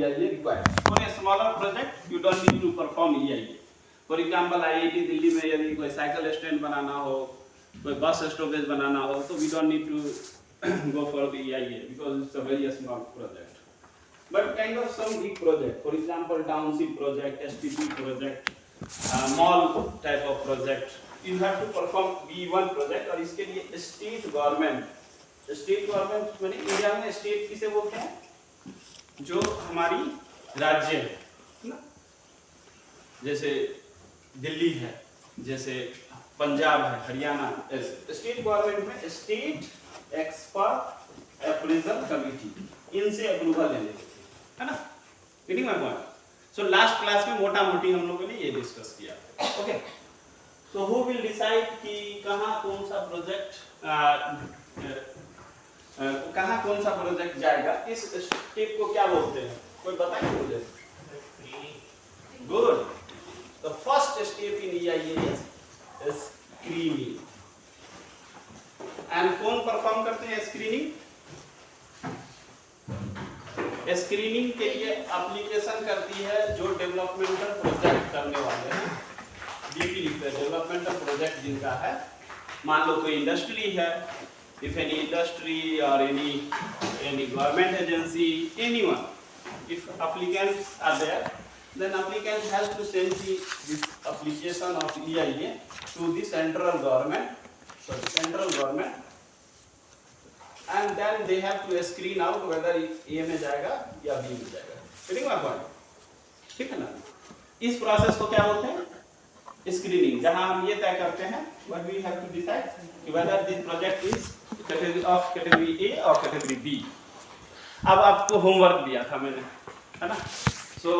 EIA required. For a smaller project, you don't need to perform EIA. For example, IIT Delhi में यदि कोई cycle stand बनाना हो, कोई बस स्टॉपेज बनाना हो, तो we don't need to go for the EIA because it's a very small project. But kind of some big project, for example, township project, STP project, mall type of project, you have to perform B1 project. और इसके लिए state government मैंने India में state किसे बोलते हैं? जो हमारी राज्य है ना, जैसे दिल्ली है, जैसे पंजाब है, हरियाणा, स्टेट गवर्नमेंट में स्टेट एक्सपर्ट अप्रेजल कमेटी, इनसे अप्रूवल लेने है ना, getting my point. So last class में मोटा मोटी हम लोगों ने ये डिस्कस किया. Okay, so who will decide कि कहाँ कौन सा प्रोजेक्ट जाएगा, इस स्टेप को क्या बोलते हैं, कोई बताइए मुझे. Good. The first step in EIA is screening. And कौन परफॉर्म करते हैं स्क्रीनिंग? स्क्रीनिंग के लिए एप्लीकेशन करती है जो डेवलपमेंटल प्रोजेक्ट करने वाले हैं. DP लिखते हैं, डेवलपमेंटल प्रोजेक्ट जिनका है. मान लो कोई इंडस्ट्री है, if any industry or any government agency, anyone, if applicants are there, then applicants has to send this application of EIA to the central government, and then they have to screen out whether A में जाएगा या B में जाएगा. ठीक है ना? ठीक है ना? इस प्रोसेस को क्या बोलते हैं? स्क्रीनिंग. जहां हम ये तय करते हैं what we have to decide whether this project is category A or category B. अब आपको होमवर्क दिया था मैंने, है ना? सो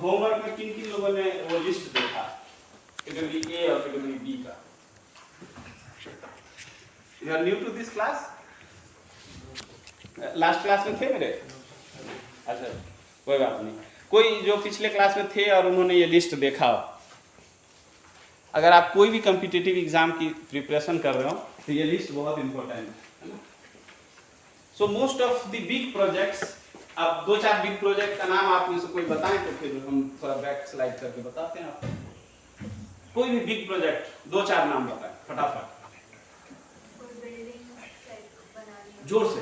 होमवर्क में किन किन लोगों ने वो लिस्ट देखा कैटेगरी A और कैटेगरी B का? You are new to this class? Last class में थे मेरे? अच्छा, कोई बात नहीं. कोई जो पिछले क्लास में थे और उन्होंने ये लिस्ट देखा, अगर आप कोई भी कॉम्पिटिटिव एग्जाम की प्रिपरेशन कर रहे हो तो ये लिस्ट बहुत इंपॉर्टेंट है ना. So most of the big projects, अब दो चार बिग प्रोजेक्ट का नाम आप में से कोई बताएं तो फिर हम थोड़ा बैक स्लाइड करके बताते हैं आपको. कोई भी बिग प्रोजेक्ट दो चार नाम बताएं फटाफट, जोर से.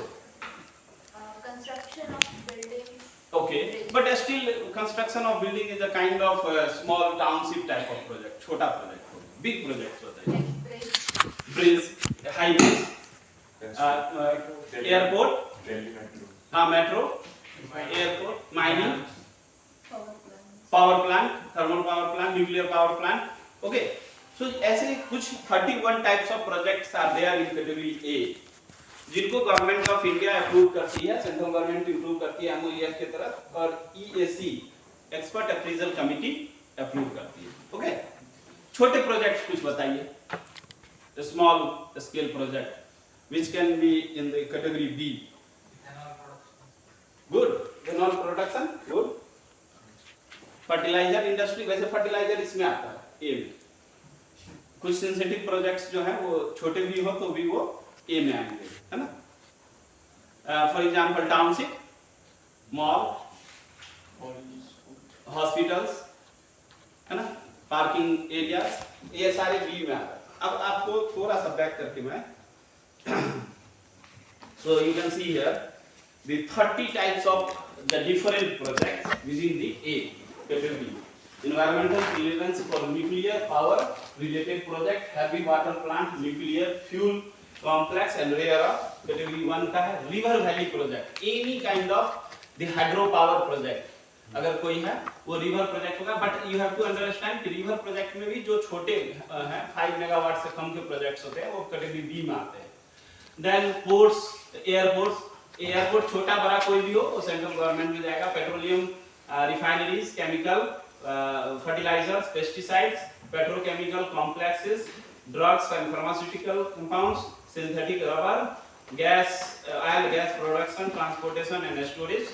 Construction of buildings. Okay, but still construction of building is a kind of small township type of project, छोटा प्रोजेक्ट. बिग प्रोजेक्ट होता है. ब्रिज, हाईवेज, एयरपोर्ट, हाँ metro, airport, mining, power plant, thermal power plant, nuclear power plant. Okay, so ऐसे कुछ 31 types of projects are there in category A, जिनको government of India approve करती है, central government approve करती है MOEF के तरफ, और EAC expert appraisal committee approve करती है. ओके, छोटे प्रोजेक्ट कुछ बताइए, small scale project which can be in the category B. Good. Ethanol production, good. Fertiliser industry, वैसे फर्टिलाइजर इसमें आता है A में. कुछ सेंसिटिव प्रोजेक्ट्स जो है वो छोटे भी हो तो भी वो A में आएंगे, है ना. For example township, mall, hospitals, है ना, पार्किंग एरियाज, ये सारे B में आते हैं. अब आपको थोड़ा सा बैक करके मैं so you can see here the 30 types of the different projects within the A category. Environmental clearance for nuclear power related project, heavy water plant, nuclear fuel complex and rare earth. Category 1 का है river valley project, any kind of the hydro power project. अगर कोई है वो river project होगा. But you have to understand कि river project में भी जो छोटे हैं 5 मेगावाट से कम के प्रोजेक्ट्स होते हैं वो कैटेगरी B में आते हैं. देन पोर्ट्स, एयरपोर्ट छोटा बड़ा कोई भी हो वो सेंट्रल गवर्नमेंट में जाएगा. Petroleum refineries, chemical, fertilisers, pesticides, petrochemical complexes, drugs and pharmaceutical compounds, synthetic rubber, gas, oil gas production, transportation and storage.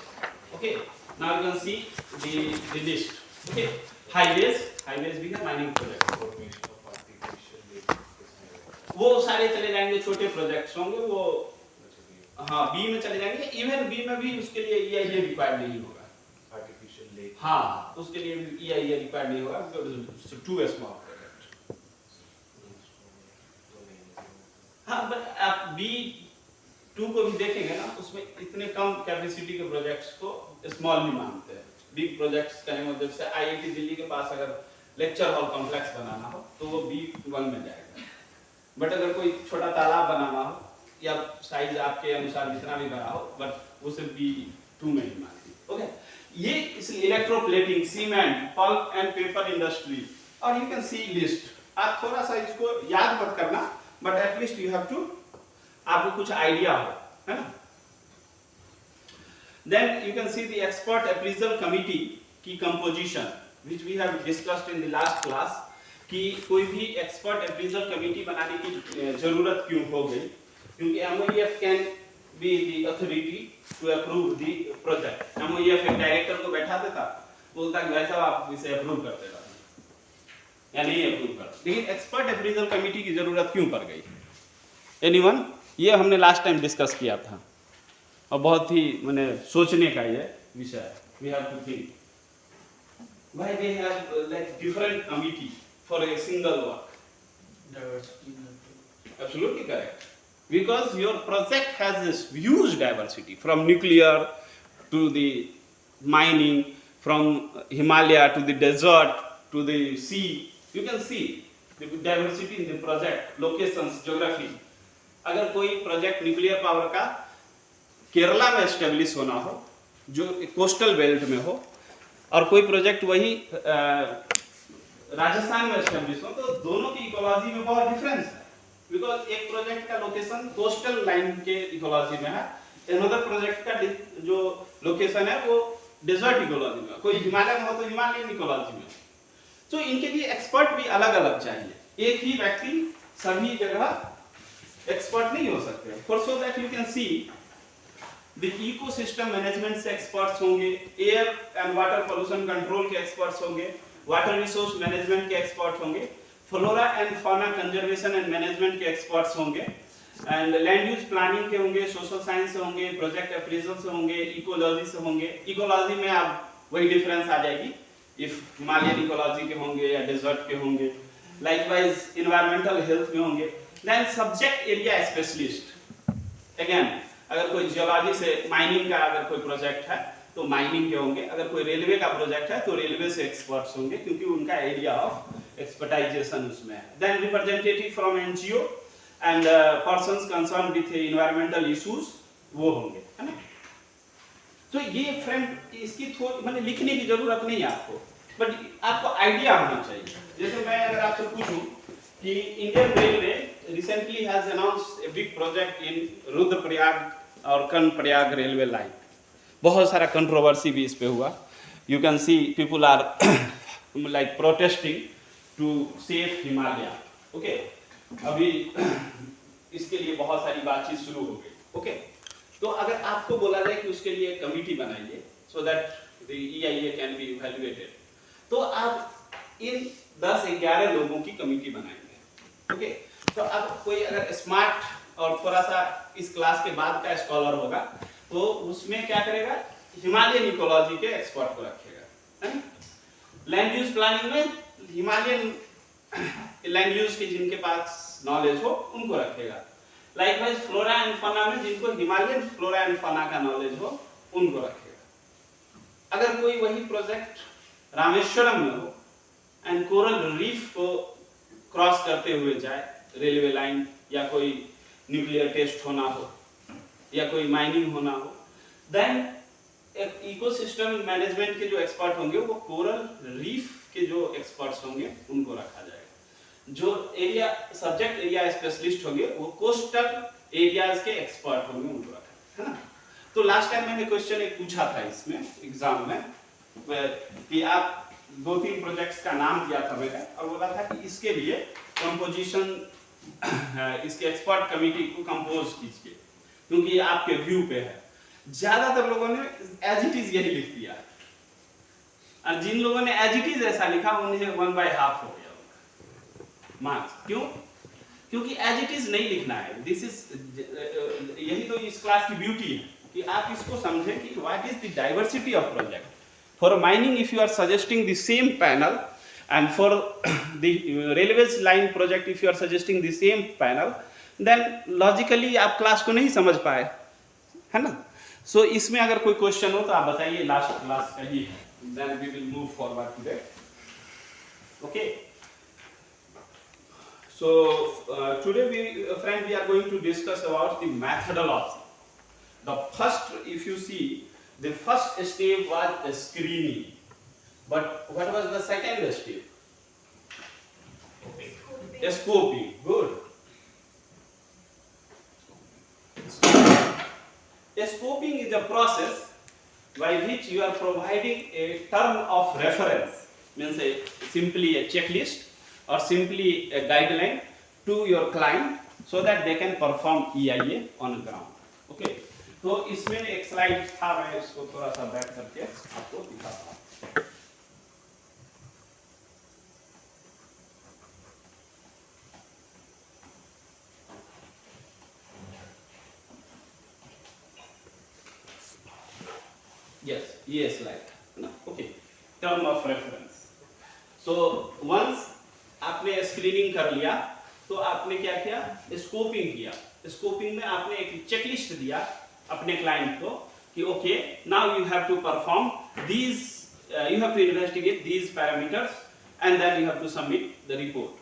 Okay, now you can see the list. Okay, highways भी है, mining project. वो सारे चले जाएंगे, छोटे projects होंगे वो, हाँ B में चले जाएंगे. इवन B में भी उसके लिए EIA रिक्वायर्ड नहीं होगा. हाँ, उसके लिए EIA रिक्वायर्ड नहीं होगा, टू स्मॉल प्रोजेक्ट। हाँ, बट आप B2 को भी देखेंगे ना, उसमें इतने कम कैपेसिटी के प्रोजेक्ट्स को स्मॉल भी मानते हैं। बिग प्रोजेक्ट्स कहने मतलब से IIT दिल्ली के पास अगर लेक्चर हॉल कॉम्प्लेक्स बनाना हो तो वो B1 में जाएगा। बट अगर कोई छोटा तालाब बनाना हो या साइज आपके अनुसार जितना भी बड़ा हो, बट उसे B2 में ही मानती है। ओके, ये इस electroplating, cement, pulp and paper industry, और यू कैन सी लिस्ट। आप थोड़ा सा इसको याद मत करना, but at least you have to, आपको कुछ आइडिया हो, है ना। Then you can see the expert appraisal committee की composition, which we have discussed in the last class, कि कोई भी एक्सपर्ट अप्रेजल कमिटी बनाने की जरूरत क्यों हो गई, क्योंकि MOEF can be the authority to approve the project. MOEF एक डायरेक्टर को बैठा देता, बोलता कि भाई साहब आप इसे अप्रूव कर देना या नहीं अप्रूव कर, लेकिन एक्सपर्ट अप्रेजल कमिटी की जरूरत क्यों पड़ गई? एनीवन? ये हमने लास्ट टाइम डिस्कस किया था और बहुत ही मैंने सोचने का ये विषय है। We have to think why they have like different committee for a single work. Diversity. Absolutely correct. Because your project has this huge diversity, from nuclear to the mining, from Himalaya to the desert to the sea. You can see the diversity in the project, locations, geography. अगर कोई project nuclear power का केरला में establish होना हो, जो coastal belt में हो, और कोई प्रोजेक्ट वही राजस्थान में एस्टेब्लिश हो, तो दोनों की इकोलॉजी में बहुत डिफरेंस है। बिकॉज एक प्रोजेक्ट का लोकेशन कोस्टल लाइन के इकोलॉजी में है, अनदर प्रोजेक्ट का जो लोकेशन है वो डेजर्ट इकोलॉजी में, कोई हिमालय में हो तो हिमालयन इकोलॉजी में। तो इनके लिए एक्सपर्ट भी अलग अलग चाहिए, एक ही व्यक्ति सभी जगह एक्सपर्ट नहीं हो सकते। For so that you can see the ecosystem management से एक्सपर्ट्स होंगे, air and water pollution control के एक्सपर्ट्स होंगे, वाटर रिसोर्स मैनेजमेंट के एक्सपर्ट होंगे, flora and fauna conservation and management के एक्सपर्ट्स होंगे, एंड लैंड यूज प्लानिंग के होंगे, सोशल साइंस से होंगे, प्रोजेक्ट अप्रेजल से होंगे, इकोलॉजी से होंगे। इकोलॉजी में आप वही डिफरेंस आ जाएगी, इफ हिमालयन इकोलॉजी के होंगे या डेजर्ट के होंगे, लाइकवाइज एनवायरमेंटल हेल्थ में होंगे। Then subject area specialist, again अगर कोई जियोलॉजी से माइनिंग का अगर कोई प्रोजेक्ट है तो माइनिंग के होंगे, अगर कोई रेलवे का प्रोजेक्ट है तो रेलवे से एक्सपर्ट्स होंगे, क्योंकि उनका एरिया ऑफ एक्सपर्टाइजेशन उसमें है। Then representative from NGO and persons concern with environmental issues, वो होंगे, है ना। तो ये फ्रेंड इसकी थोड़ी मैंने लिखने की जरूरत नहीं है आपको, बट आपको आइडिया होना चाहिए। जैसे मैं अगर आपसे पूछूं कि Indian railway recently has announced a big project in Rudraprayag और कर्णप्रयाग रेलवे लाइन, बहुत सारा कंट्रोवर्सी भी इस पे हुआ। You can see people are like protesting to save Himalaya. Okay, अभी इसके लिए बहुत सारी बातचीत शुरू हो गई। ओके, तो अगर आपको बोला जाए कि उसके लिए कमिटी बनाइए so that the EIA can be evaluated, तो आप इन 10-11 लोगों की कमिटी बनाएंगे। ओके, तो अब कोई अगर स्मार्ट और थोड़ा सा इस क्लास के बाद का स्कॉलर होगा तो उसमें क्या करेगा, हिमालयन इकोलॉजी के एक्सपर्ट को रखेगा, है ना। लैंड यूज प्लानिंग में हिमालयन लैंड यूज के जिनके पास नॉलेज हो उनको रखेगा। लाइकवाइज फ्लोरा एंड फौना में जिनको हिमालयन फ्लोरा एंड फौना का नॉलेज हो उनको रखेगा। अगर कोई वही प्रोजेक्ट रामेश्वरम में हो एंड कोरल रीफ को क्रॉस करते हुए जाए, रेलवे लाइन या कोई न्यूक्लियर टेस्ट होना हो या कोई माइनिंग होना हो, देन एक इकोसिस्टम मैनेजमेंट के जो एक्सपर्ट होंगे वो कोरल रीफ के जो एक्सपर्ट्स होंगे उनको रखा जाएगा। जो एरिया सब्जेक्ट एरिया स्पेशलिस्ट होंगे वो कोस्टल एरियाज के एक्सपर्ट होंगे, उनको रखा है ना। तो लास्ट टाइम मैंने क्वेश्चन एक पूछा था इसमें एग्जाम में कि आप 2-3 प्रोजेक्ट्स का नाम दिया था मैंने और बोला था कि इसके लिए कंपोजिशन इसके एक्सपर्ट कमिटी को कंपोज कीजिए, क्योंकि ये आपके व्यू पे है। ज्यादातर लोगों ने एज इट इज यही लिख दिया, और जिन लोगों ने एज इट इज ऐसा लिखा उन्हें 1/2 हो गया मार्क्स। क्यों? क्योंकि एज इट इज नहीं लिखना है। दिस इज यही तो इस क्लास की ब्यूटी है कि आप इसको समझें कि what is the diversity of project. For mining, if you are suggesting the same panel, and for the railways line project if you are suggesting the same panel, then logically आप class को नहीं समझ पाए, है ना. So इसमें अगर कोई क्वेश्चन हो तो आप बताइए, लास्ट क्लास का ही है. Then we will move forward today. Okay. So today we are going to discuss about the methodology. The first, if you see, the first step was screening. But what was the second step? Scoping. Good. Scoping is a process by which you are providing a term of reference, means simply a checklist or simply a guideline to your client so that they can perform EIA on ground. Okay. तो इसमें एक slide था, मैं इसको थोड़ा सा back करके आपको दिखाता हूँ. Yes, ये स्लाइड है ना. Okay. Term of reference. So once आपने स्क्रीनिंग कर लिया तो आपने क्या किया, स्कोपिंग किया. स्कोपिंग में आपने एक चेकलिस्ट दिया अपने क्लाइंट को कि okay, now you have to perform these, you have to investigate these parameters and then you have to submit the report.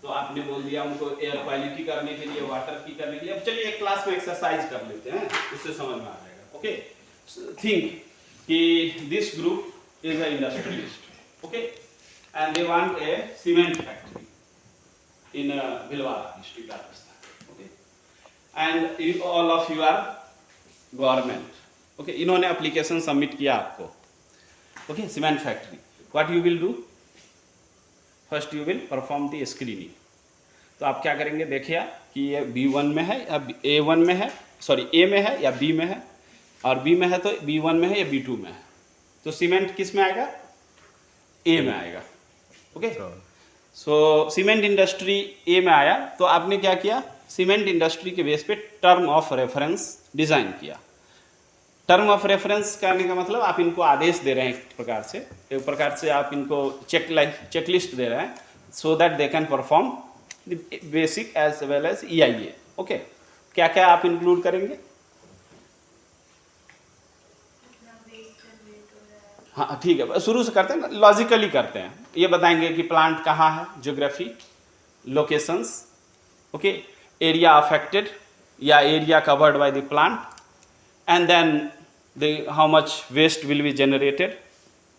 तो आपने बोल दिया उनको एयर क्वालिटी करने के लिए, वाटर की करने के लिए. अब चलिए एक क्लास में एक्सरसाइज कर लेते हैं, उससे समझ में आ जाएगा. ओके. थिंक कि this group is an industrialist, okay, and they want a cement factory in Bhilwara district, Rajasthan, okay, and all of you are government, okay. इन्होंने application submit किया आपको, okay, cement factory. What you will do? First you will perform the screening. तो आप क्या करेंगे, देखिए कि ये B1 में है या A1 में है, सॉरी A में है या B में है, और बी में है तो B1 में है या B2 में है. तो सीमेंट किस में आएगा, ए में आएगा. ओके. सो सीमेंट इंडस्ट्री ए में आया तो आपने क्या किया, सीमेंट इंडस्ट्री के बेस पे टर्म ऑफ रेफरेंस डिजाइन किया. टर्म ऑफ रेफरेंस करने का मतलब आप इनको आदेश दे रहे हैं, एक प्रकार से आप इनको चेकलिस्ट दे रहे हैं so that they can perform the basic as well as EIA. Okay. क्या क्या आप इंक्लूड करेंगे? हाँ ठीक है, शुरू से करते हैं, लॉजिकली करते हैं. ये बताएंगे कि प्लांट कहाँ है, geography, locations, okay, area affected या area covered by the plant, and then the how much waste will be generated.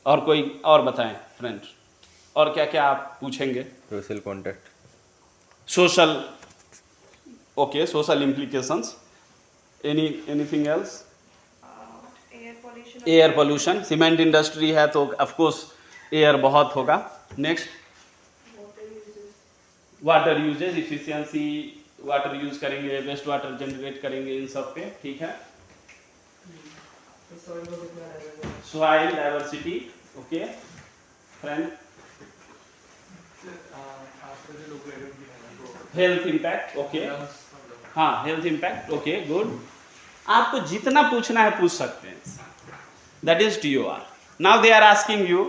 और कोई और बताएं फ्रेंड, और क्या क्या आप पूछेंगे? Social contact, social, okay, social implications. Anything else? Air pollution. Cement industry है तो ऑफ कोर्स एयर बहुत होगा. Next, water usages, efficiency, water use करेंगे, वेस्ट वाटर जनरेट करेंगे, इन सब पे. ठीक है. Soil diversity, okay friend. Health impact, okay. हाँ, हेल्थ इम्पैक्ट, ओके, गुड. आपको जितना पूछना है पूछ सकते हैं. That is TOR. Now they are asking you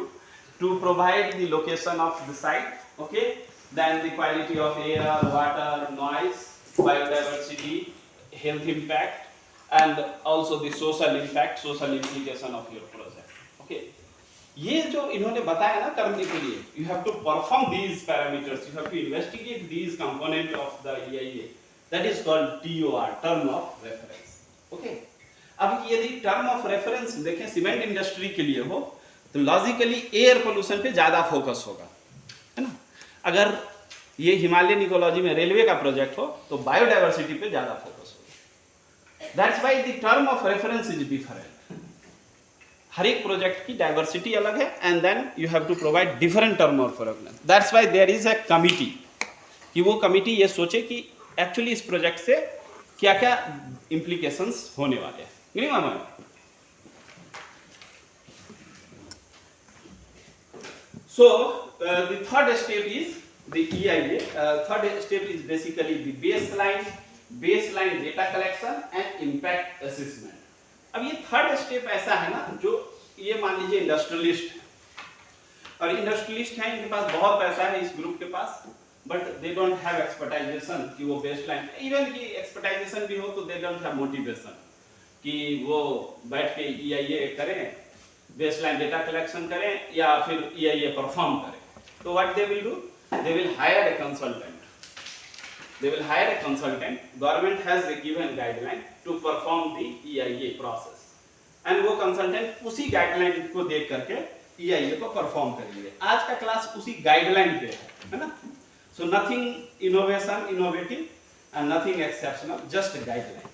to provide the location of the site, okay, then the quality of air, water, noise, biodiversity, health impact, and also the social impact, social implication of your project. Okay. ये जो इन्होंने बताया ना करने के लिए, you have to perform these parameters, you have to investigate these components of the EIA. That is called TOR, term of reference. Okay. अब यदि टर्म ऑफ रेफरेंस देखें सीमेंट इंडस्ट्री के लिए हो तो लॉजिकली एयर पोल्यूशन पे ज्यादा focus होगा, है ना. अगर ये हिमालयन इकोलॉजी में रेलवे का प्रोजेक्ट हो तो बायोडाइवर्सिटी पे ज्यादा फोकस होगा. That's why the term of reference is different. हर एक प्रोजेक्ट की डाइवर्सिटी अलग है and then you have to provide different term of reference. That's why there is a committee, कि वो कमिटी ये सोचे कि एक्चुअली इस प्रोजेक्ट से क्या क्या इम्प्लीकेशंस होने वाले हैं. So the third step is the EIA. Third step is basically the baseline data collection and impact assessment. अब ये थर्ड स्टेप ऐसा है ना जो ये मान लीजिए इंडस्ट्रियलिस्ट है, और इंडस्ट्रियलिस्ट हैं, इनके पास बहुत पैसा है इस ग्रुप के पास, बट दे डोंट हैव एक्सपर्टाइजेशन कि वो बेसलाइन, इवन की एक्सपर्टाइजेशन भी हो तो दे डोंट हैव मोटिवेशन कि वो बैठ के EIA करें, बेसलाइन डेटा कलेक्शन करें या फिर EIA परफॉर्म करें. तो what they will do, they will hire a consultant. They will hire a consultant. Government has given guideline to perform the EIA process, and वो consultant उसी guideline को देख करके EIA को perform करेंगे. आज का क्लास उसी guideline पे है ना? So nothing innovative and nothing exceptional, just a guideline.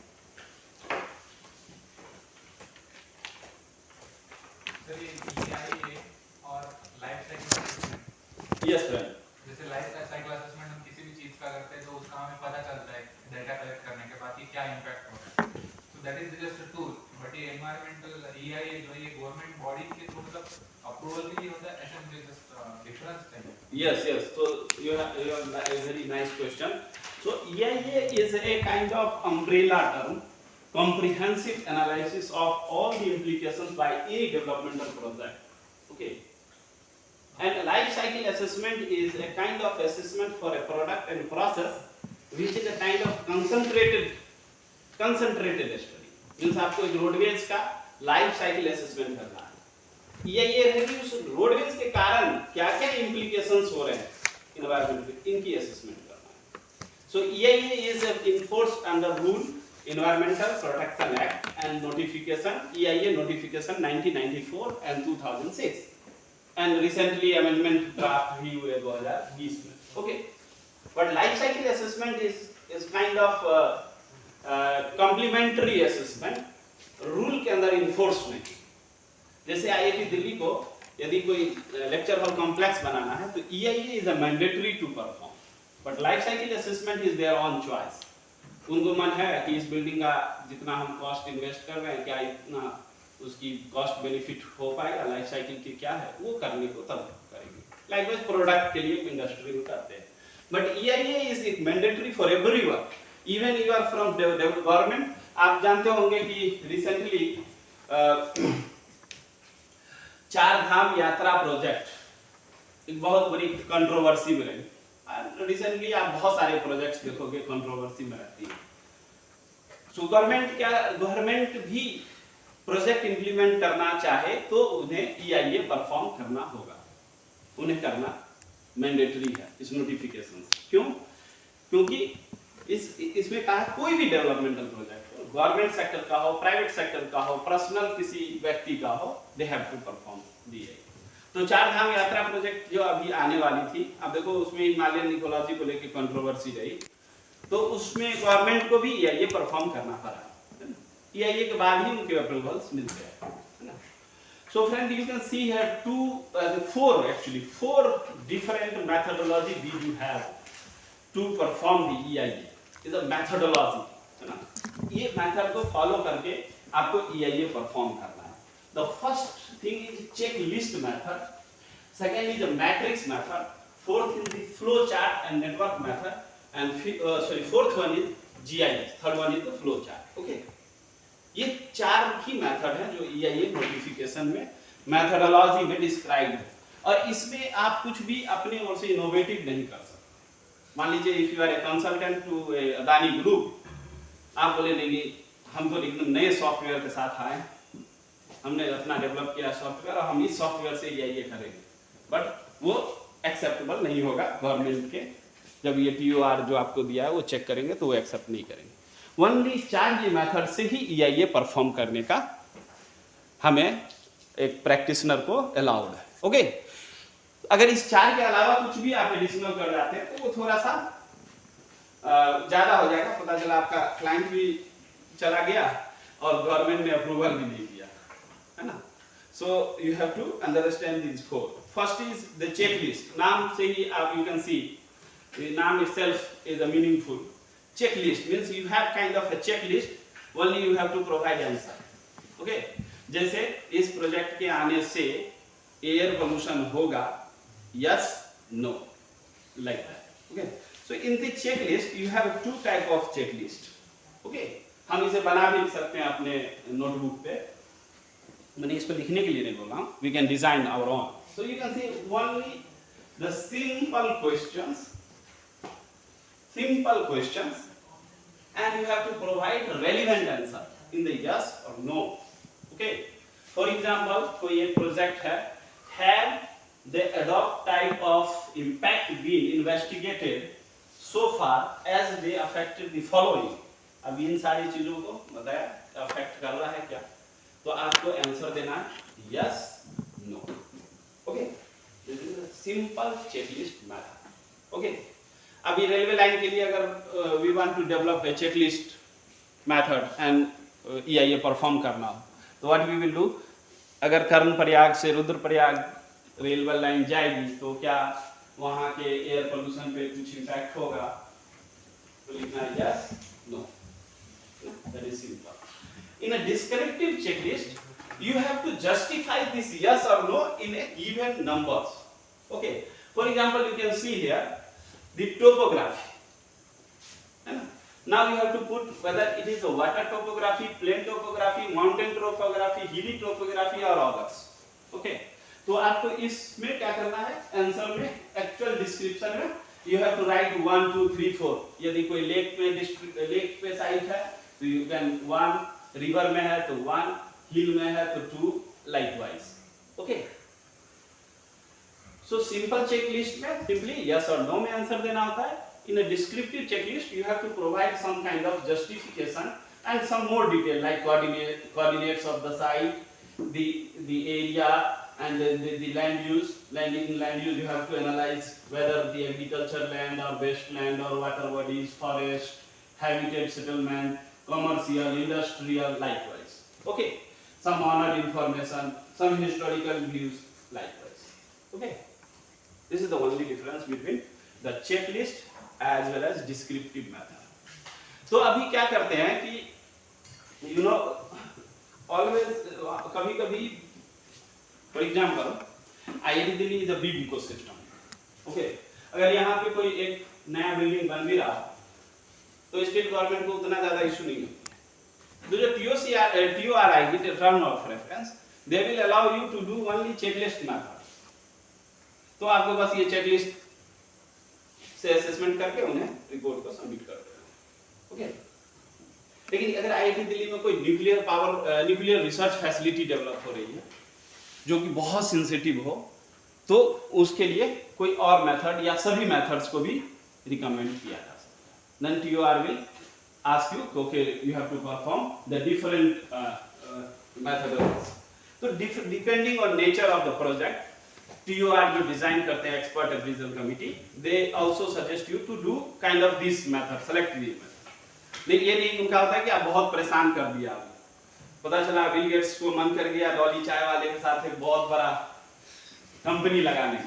Sir ये EIA और life cycle assessment. Yes friend. जैसे लाइफ साइकिल असेसमेंट हम किसी भी चीज का करते हैं तो उसका हमें पता चलता है डेटा कलेक्ट करने के बाद कि क्या इम्पैक्ट हो रहा है. So that is just a tool. But ये एनवायरमेंटल EIA जो ये गवर्नमेंट बॉडी के थ्रू मतलब अप्रूवल भी नहीं होता है. ऐसा मुझे जस्ट डिफरेंस चाहिए. Yes. So you have a very nice question. So EIA is a kind of umbrella term, comprehensive analysis of all the implications by any developmental project. Okay. And life cycle assessment is a kind of assessment for a product and process, which is a kind of concentrated study. Means आपको एक roadways का life cycle assessment करना है. ये है कि उस roadways के कारण क्या-क्या implications हो रहे हैं environment पे, इनकी असेसमेंट करना है. So EIA is enforced under rule Environmental Protection Act and notification EIA notification 1994 and 2006. And recently amendment draft भी हुए 2020 में. Okay, but life cycle assessment is kind of complementary assessment, rule के अंदर enforce नहीं. जैसे IIT Delhi को यदि कोई lecture hall complex बनाना है तो EIA is a mandatory to perform, but life cycle assessment is their own choice. उनको मन है कि इस बिल्डिंग का जितना हम कॉस्ट इन्वेस्ट कर रहे हैं क्या इतना उसकी कॉस्ट बेनिफिट हो पाएगा, लाइफ साइकिल की क्या है, वो करने को तब करेंगे. लाइकवाइज प्रोडक्ट के लिए इंडस्ट्री में करते हैं. But EIA is mandatory for everyone, even you are from government. आप जानते होंगे कि रिसेंटली 4 धाम यात्रा प्रोजेक्ट एक बहुत बड़ी कंट्रोवर्सी में रही. रिसेंटली आप बहुत सारे प्रोजेक्ट्स देखोगे कंट्रोवर्सी में रहती है. सो गवर्नमेंट भी प्रोजेक्ट इंप्लीमेंट करना चाहे तो उन्हें EIA परफॉर्म करना होगा, उन्हें करना मैंडेटरी है इस नोटिफिकेशन. क्यों? क्योंकि इसमें कहा कोई भी डेवलपमेंटल प्रोजेक्ट हो, गवर्नमेंट सेक्टर का हो, प्राइवेट सेक्टर का हो, पर्सनल किसी व्यक्ति का हो, they have to perform EIA. तो 4 धाम यात्रा प्रोजेक्ट जो अभी आने वाली थी, अब देखो उसमें हिमालयन इकोलॉजी को लेकर कंट्रोवर्सी रही, तो उसमें गवर्नमेंट को भी EIA परफॉर्म करना पड़ा. EIA के बाद ही उनके अप्रूवल्स मिलते हैं, है ना. So friend, you can see here four different methodology we do have to perform the EIA. is a methodology, है ना. ये मेथड को फॉलो करके आपको EIA परफॉर्म करना है. The first thing is checklist method, second is the matrix method, fourth is the flow chart and network method, and fourth one is GIS, third one is the flow chart. Okay, ये 4 ही method हैं जो EIA notification में methodology में describe है. और इसमें आप कुछ भी अपने ओर से इनोवेटिव नहीं कर सकते. मान लीजिए if you are a consultant to Adani group, आप बोले नहीं हम तो एकदम नए सॉफ्टवेयर के साथ आए, हमने अपना डेवलप किया सॉफ्टवेयर और हम इस सॉफ्टवेयर से EIA करेंगे, बट वो एक्सेप्टेबल नहीं होगा गवर्नमेंट के. जब ये POR जो आपको दिया है वो चेक करेंगे तो वो एक्सेप्ट नहीं करेंगे. ओनली 4 मेथड से ही EIA परफॉर्म करने का हमें एक प्रैक्टिशनर को अलाउड है. ओके, अगर इस 4 के अलावा कुछ भी आप एडिशनल कर जाते हैं तो वो थोड़ा सा ज्यादा हो जाएगा. पता चला आपका क्लाइंट भी चला गया और गवर्नमेंट ने अप्रूवल भी नहीं दिया, है ना. So you have to understand this 4. First is the checklist. नाम से ही आप यू कैन सी द नाम itself is a meaningful. Checklist means you have kind of a checklist, only you have to provide answer. Okay, जैसे इस project के आने से एयर पोल्यूशन होगा, yes, no, like that. Okay, so in the checklist you have 2 type of checklist. Okay, हम इसे बना भी सकते हैं अपने नोटबुक पे. मैंने इस पर लिखने के लिए नहीं बोला, we can design our own. So you can see only the simple questions and you have to provide relevant answer in the yes or no. Okay, for example, कोई एक प्रोजेक्ट है, have the adopt type of impact been investigated so far as they affected the following. अब इन सारी चीजों को बताया affect कर रहा है क्या, तो आपको आंसर देना है yes no. Okay, this is a simple checklist method. Okay, अभी रेलवे लाइन के लिए अगर we want to develop a checklist method and EIA perform करना हो, तो व्हाट वी विल डू, अगर कर्णप्रयाग से रुद्रप्रयाग रेलवे लाइन जाएगी तो क्या वहाँ के एयर पोल्यूशन पे कुछ इम्पैक्ट होगा, तो लिखना है yes no. That is simple. In a descriptive checklist you have to justify this yes और no in a given numbers. Okay, for example you can see here the topography. Now you have to put whether it is a water topography, plain topography, mountain topography, hilly topography or others. Okay, तो आपको इसमें क्या करना है, answer में actual description में you have to write 1 2 3 4. यदि कोई लेक पे साइट है तो you can 1, रिवर में है तो 1, हिल में है तो 2, likewise. Okay, so simple checklist में simply yes or no में आंसर देना होता है. In a descriptive checklist you have to provide some kind of justification and some more detail like coordinates of the site, the area and the land use. In land use you have to analyze whether the agriculture land or wasteland or water bodies, forest, habitat settlement, commercial, industrial, likewise. Okay, some honor information, some historical views, likewise. Okay, this is the only difference between the checklist as well as descriptive method. तो अभी क्या करते हैं कि you know always कभी for example IIT Delhi is a big ecosystem. Okay, अगर यहाँ पे कोई एक नया बिल्डिंग बन भी रहा तो स्टेट गवर्नमेंट को उतना ज्यादा इशू नहीं है. तो जो TOR आएगी, term of reference, they will allow you to do only checklist method. तो आपको बस ये चेकलिस्ट से असेसमेंट करके उन्हें रिपोर्ट को सबमिट कर देना. ओके, लेकिन अगर IIT दिल्ली में कोई न्यूक्लियर रिसर्च फैसिलिटी डेवलप हो रही है जो कि बहुत सेंसिटिव हो, तो उसके लिए कोई और मेथड या सभी मेथड्स को भी रिकमेंड किया जा सकता है. Then TOR will ask you okay you have to perform the different methods. तो depending on nature of the project, TOR जो डिजाइन करते हैं expert advisor committee, they also suggest you to do kind of this method, select this method. लेकिन ये नहीं उनका होता है कि आप बहुत परेशान कर दिया, पता चला बिल गेट्स को मन कर गया डॉली चाय वाले के साथ एक बहुत बड़ा कंपनी लगाने का,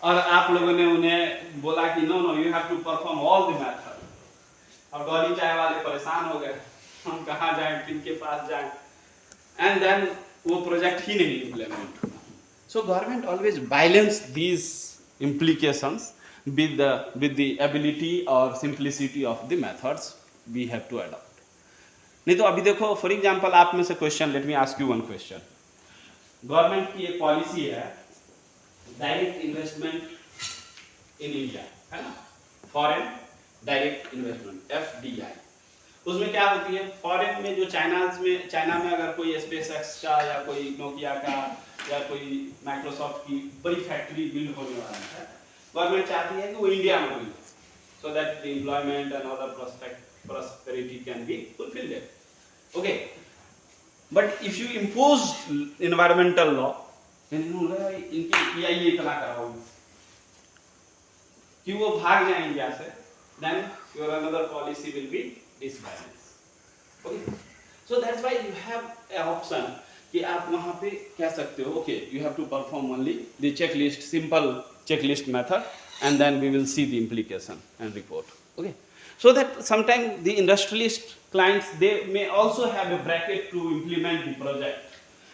और आप लोगों ने उन्हें बोला कि no you have to perform all the method. अब डॉली चाय वाले परेशान हो गए, हम कहाँ जाएं, किनके पास जाएं, एंड देन वो प्रोजेक्ट ही नहीं implement. So government always balance these implications with the ability or simplicity of the methods we have to adopt. नहीं तो अभी देखो फॉर एग्जांपल आप में से question, let me ask you one question. Government की एक पॉलिसी है डायरेक्ट इन्वेस्टमेंट इन इंडिया, है ना, फॉरेन डायरेक्ट इन्वेस्टमेंट FDI. उसमें क्या होती है, फॉरेन में जो चाइना में अगर कोई SpaceX का या कोई नोकिया का या कोई माइक्रोसॉफ्ट की बड़ी फैक्ट्री बिल्ड होने वाला है, गवर्नमेंट चाहती है कि वो इंडिया में build, so that the employment and other prosperity can be fulfilled there. Okay, but if you impose environmental law, then इनकी EIA इतना कराओ कि वो भाग जाए इंडिया से, then your another policy will be disbalanced. Okay, so that's why you have an option कि आप वहाँ पे कह सकते हो okay you have to perform only the checklist, simple checklist method, and then we will see the implication and report. Okay, so that sometimes the industrialist clients they may also have a bracket to implement the project.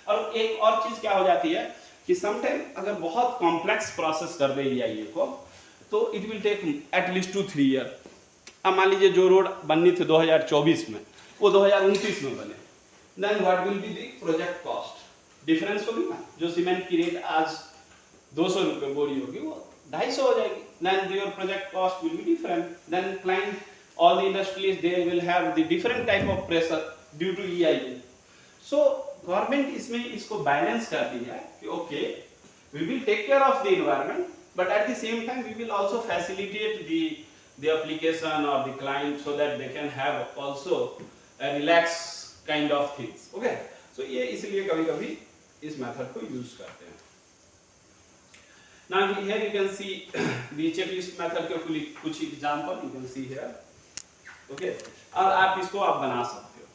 और एक और चीज क्या हो जाती है कि sometimes अगर बहुत complex process कर दे EIA को, तो it will take at least 2-3 years. अब मान लीजिए जो रोड बननी थी 2024 में, वो 2029 में बने, then what will be the project cost? Difference होगी ना, जो सीमेंट की रेट आज 200 रुपये बोरी होगी वो 250 हो जाएगी. Then your project cost will be different. Then client, all the industries, they will have the different type of pressure due to EIA. So government इसमें इसको बैलेंस करती है कि okay, we will take care of the environment, but at the same time we will also facilitate the application or the client so that they can have also a relaxed kind of things. Okay, so ये इसलिए कभी-कभी इस method को use करते हैं. Now here you can see the checklist method के कुछ example you can see here. Okay, और आप इसको आप बना सकते हो.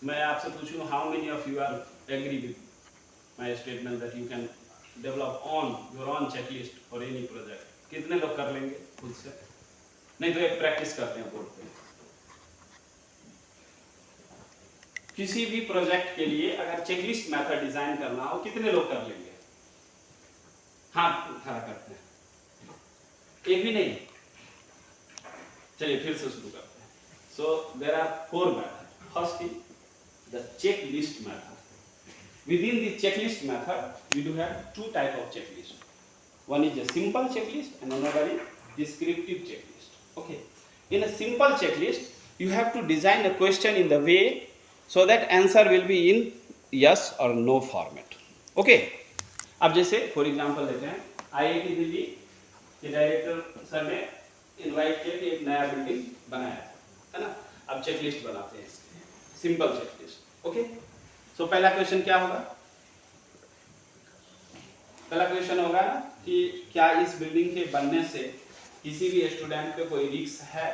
मैं आपसे पूछूं how many of you are agree with my statement that you can develop your own checklist for any project? कितने लोग कर लेंगे खुद से? नहीं तो एक प्रैक्टिस करते हैं बोर्ड पे. किसी भी प्रोजेक्ट के लिए अगर चेकलिस्ट मेथड डिजाइन करना हो कितने लोग कर लेंगे? हाथ खड़ा करते हैं. एक भी नहीं. चलिए फिर से शुरू करते हैं. So there are 4 method. First is the checklist method. Within the checklist method, we do have 2 type of checklist. One is a simple checklist and another is descriptive checklist. Okay. In a simple checklist, you have to design a question in the way so that answer will be in yes or no format. Okay. अब जैसे for example लेते हैं IIT Delhi के director sir ने invite किया कि एक नया बिल्डिंग बनाया है ना. अब चेकलिस्ट बनाते हैं, सिंपल चेकलिस्ट. ओके. सो पहला क्वेश्चन क्या होगा? पहला क्वेश्चन होगा ना कि क्या इस बिल्डिंग के बनने से किसी भी स्टूडेंट पे कोई रिस्क है?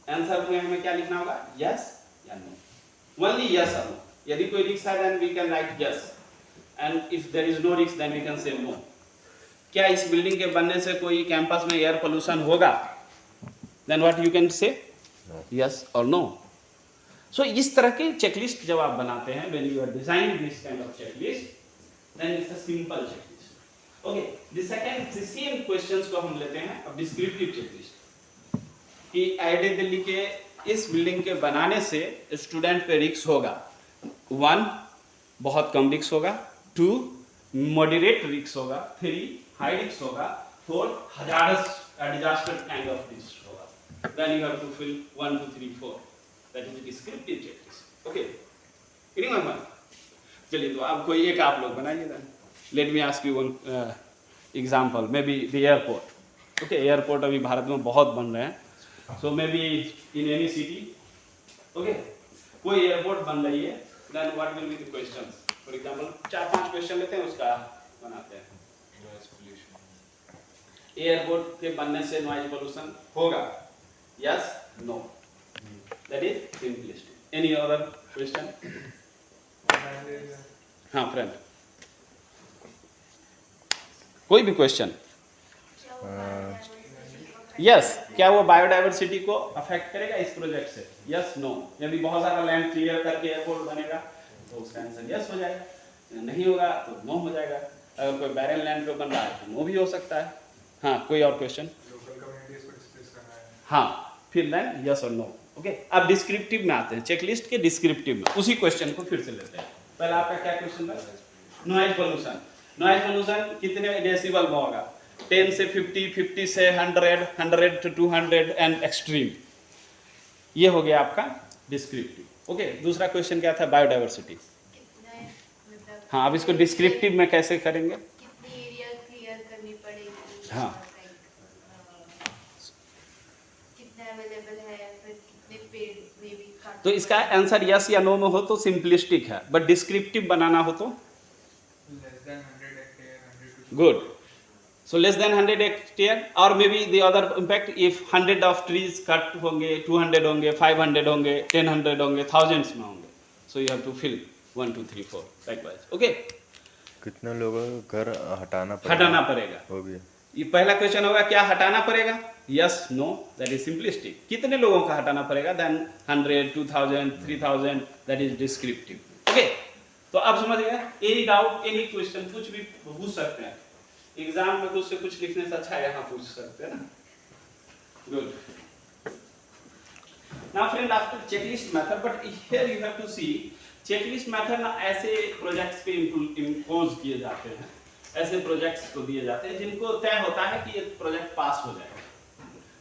आंसर में हमें क्या लिखना होगा? यस या नो. ओनली यस और नो. यदि कोई रिस्क है then we can write yes, and if there is no risk then we can say no. क्या इस बिल्डिंग के बनने से कोई कैंपस में एयर पोल्यूशन होगा? Then what you can say? Yes और नो. सो इस तरह के चेकलिस्ट जब आप बनाते हैं, when you are designing this kind of checklist, then it's a simple checklist. Okay. The second same questions को हम लेते हैं अब डिस्क्रिप्टिव चेकलिस्ट कि IIT दिल्ली के इस बिल्डिंग के बनाने से स्टूडेंट पे रिस्क होगा. 1 बहुत कम रिस्क होगा, 2 मॉडरेट रिस्क होगा, 3 हाई रिस्क होगा, 4 hazardous disaster kind of risk होगा. Then you have to fill 1 2 3 4. That is a descriptive checklist. Okay. Anyone? चलिए तो अब कोई एक आप लोग बनाइए. then let me ask you one example. Maybe the airport. Okay, airport अभी भारत में बहुत बन रहे हैं. So maybe in any city. Okay, कोई एयरपोर्ट बन रही है. Then what will be the questions? For example 4-5 question लेते हैं, उसका बनाते हैं. एयरपोर्ट के बनने से नॉइज पोल्यूशन होगा? Yes, no. That is simplistic. Any other question? हाँ फ्रेंड, कोई भी क्वेश्चन. यस, क्या वो बायोडाइवर्सिटी को अफेक्ट करेगा इस प्रोजेक्ट से? Yes, no. यदि बहुत सारा लैंड क्लियर करके एयरपोर्ट बनेगा तो उसका आंसर यस हो जाएगा. नहीं होगा तो नो हो जाएगा. अगर कोई बैरन लैंड पे बन रहा है तो नो भी हो सकता है. हाँ, कोई और क्वेश्चन? हाँ, फिर देन यस और नो. ओके. अब डिस्क्रिप्टिव में आते हैं, चेकलिस्ट के डिस्क्रिप्टिव में. उसी क्वेश्चन को फिर से लेते हैं. पहले आपका क्या क्वेश्चन था? Noise pollution. नॉइज पोल्यूशन कितने डेसिबल में होगा? 10 से 50, 50 से 100, 100 to 200 एंड एक्सट्रीम. ये हो गया आपका डिस्क्रिप्टिव. ओके. दूसरा क्वेश्चन क्या था? बायोडाइवर्सिटी. हाँ, अब इसको डिस्क्रिप्टिव में कैसे करेंगे? कितनी एरिया क्लियर करनी पड़ेगी? हाँ. कितना अवेलेबल है, फिर कितने पेड़ मे बी काट. तो इसका आंसर यस या नो में हो तो सिंपलिस्टिक है, बट डिस्क्रिप्टिव बनाना हो तो less than 100 hectare, 100 to good. So less than 100 hectare, or maybe the other impact, if 100 of trees cut होंगे, 200 होंगे, 500 होंगे, 1000 होंगे, thousands में होंगे. So you have to fill 1 2 3 4 likewise. Okay. कितने लोगों को घर हटाना पड़ेगा. वो भी. ये पहला क्वेश्चन होगा क्या हटाना पड़ेगा? Yes, no. That is simplistic. कितने लोगों का हटाना पड़ेगा? Then 100, 2000, 3000. That is descriptive. Okay. तो अब समझ गए. एनी डाउट, एनी क्वेश्चन, कुछ भी पूछ सकते हैं. एग्जाम में कुछ से कुछ लिखने से अच्छा यहाँ पूछ सकते हैं ना. Good. Now friend, after checklist method, but here you have to see checklist method ना ऐसे प्रोजेक्ट्स पे इम्पोज किए जाते हैं, ऐसे प्रोजेक्ट्स को दिए जाते हैं जिनको तय होता है कि ये प्रोजेक्ट पास हो जाएगा।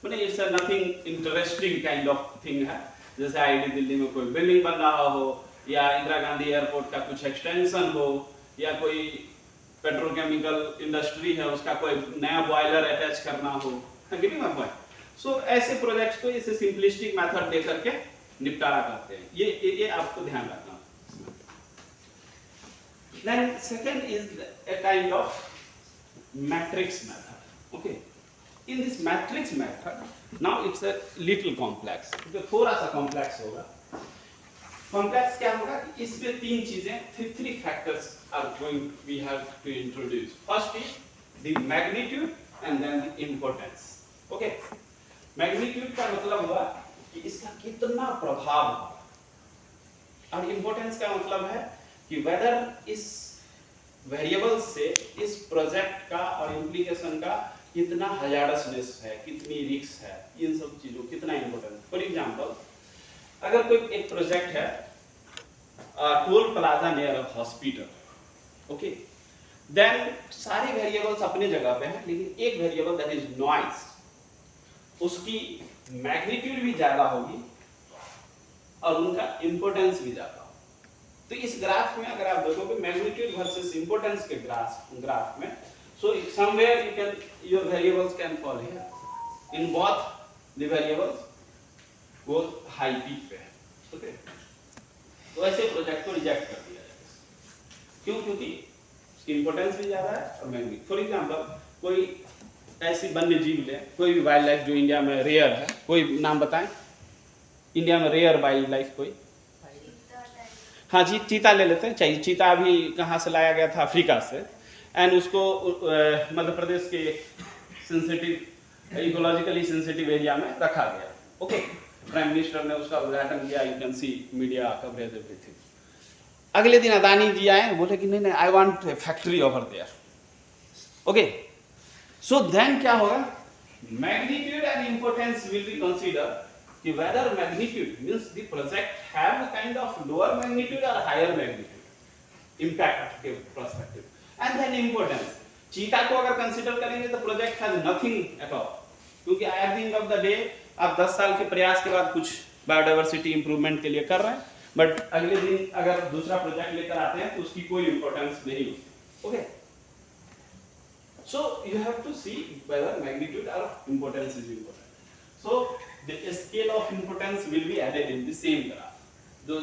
मतलब it's nothing interesting kind of thing है, जैसे आईडी दिल्ली में कोई बिल्डिंग बन रहा हो, या इंदिरा गांधी एयरपोर्ट का कुछ एक्सटेंशन हो, या कोई पेट्रोकेमिकल इंडस्ट्री है उसका कोई नया बॉयलर अटैच करना हो, गेटिंग माय पॉइंट। सो ऐसे प्रोजेक्ट्स को इसे सिंपलिस्टिक मेथड दे करके निपटारा करते हैं, ये आपको ध्यान रखना। Then second is a kind of matrix method. Okay, in this matrix method, now it's a little complex, तो थोड़ा सा complex होगा। Complex क्या होगा? इसमें तीन चीजें, three factors are going we have to introduce. First is the magnitude and then the importance. Okay, magnitude का मतलब हुआ कि इसका कितना प्रभाव होगा, और importance का मतलब है कि whether इस वेरिएबल से इस प्रोजेक्ट का और इम्प्लीकेशन का कितना हजारसनेस है, कितनी रिस्क है, इन सब चीजों कितना इंपॉर्टेंट। फॉर एग्जांपल, अगर कोई एक प्रोजेक्ट है toll plaza near a hospital, okay, then सारे वेरिएबल्स अपने जगह पे हैं, लेकिन एक वेरिएबल दैट इज नॉइज, उसकी मैग्नीट्यूड भी ज्यादा होगी और उनका इंपॉर्टेंस भी ज्यादा। तो इस ग्राफ में अगर आप देखोगे मैग्नीट्यूड वर्सेस इंपॉर्टेंस के ग्राफ में, so somewhere you can your variables can fall here, in both the variables वो हाई पीक पे है। ओके, तो ऐसे प्रोजेक्ट को रिजेक्ट कर दिया जाएगा। क्यों? क्योंकि इसकी इंपॉर्टेंस भी ज्यादा है और महंगी। फॉर एग्जांपल, कोई ऐसी वन्य जीव ले, कोई भी वाइल्ड लाइफ जो इंडिया में रेयर है, कोई नाम बताएं इंडिया में रेयर वाइल्ड लाइफ कोई। हाँ जी, चीता ले लेते हैं। चाहिए चीता अभी कहाँ से लाया गया था? अफ्रीका से, एंड उसको मध्य प्रदेश के सेंसिटिव इकोलॉजिकली सेंसिटिव एरिया में रखा गया। ओके, प्राइम मिनिस्टर ने उसका उद्घाटन किया, you can see media coverage everything. अगले दिन अदानी जी आए, बोले कि नहीं I want a factory over there. Okay, so then क्या होगा? Magnitude and importance will be consider कि whether magnitude means the project have a kind of lower magnitude or higher magnitude impact के perspective, and then importance। चीता को अगर consider करेंगे तो project has nothing at all, क्योंकि at the end of the day आप 10 साल के प्रयास के बाद कुछ बायोडाइवर्सिटी इंप्रूवमेंट के लिए कर रहे हैं, बट अगले दिन अगर दूसरा प्रोजेक्ट लेकर आते हैं तो उसकी कोई इंपॉर्टेंस नहीं होती। Okay, so you have to see whether magnitude और importance is important. So the scale of importance will be added in the same graph। जो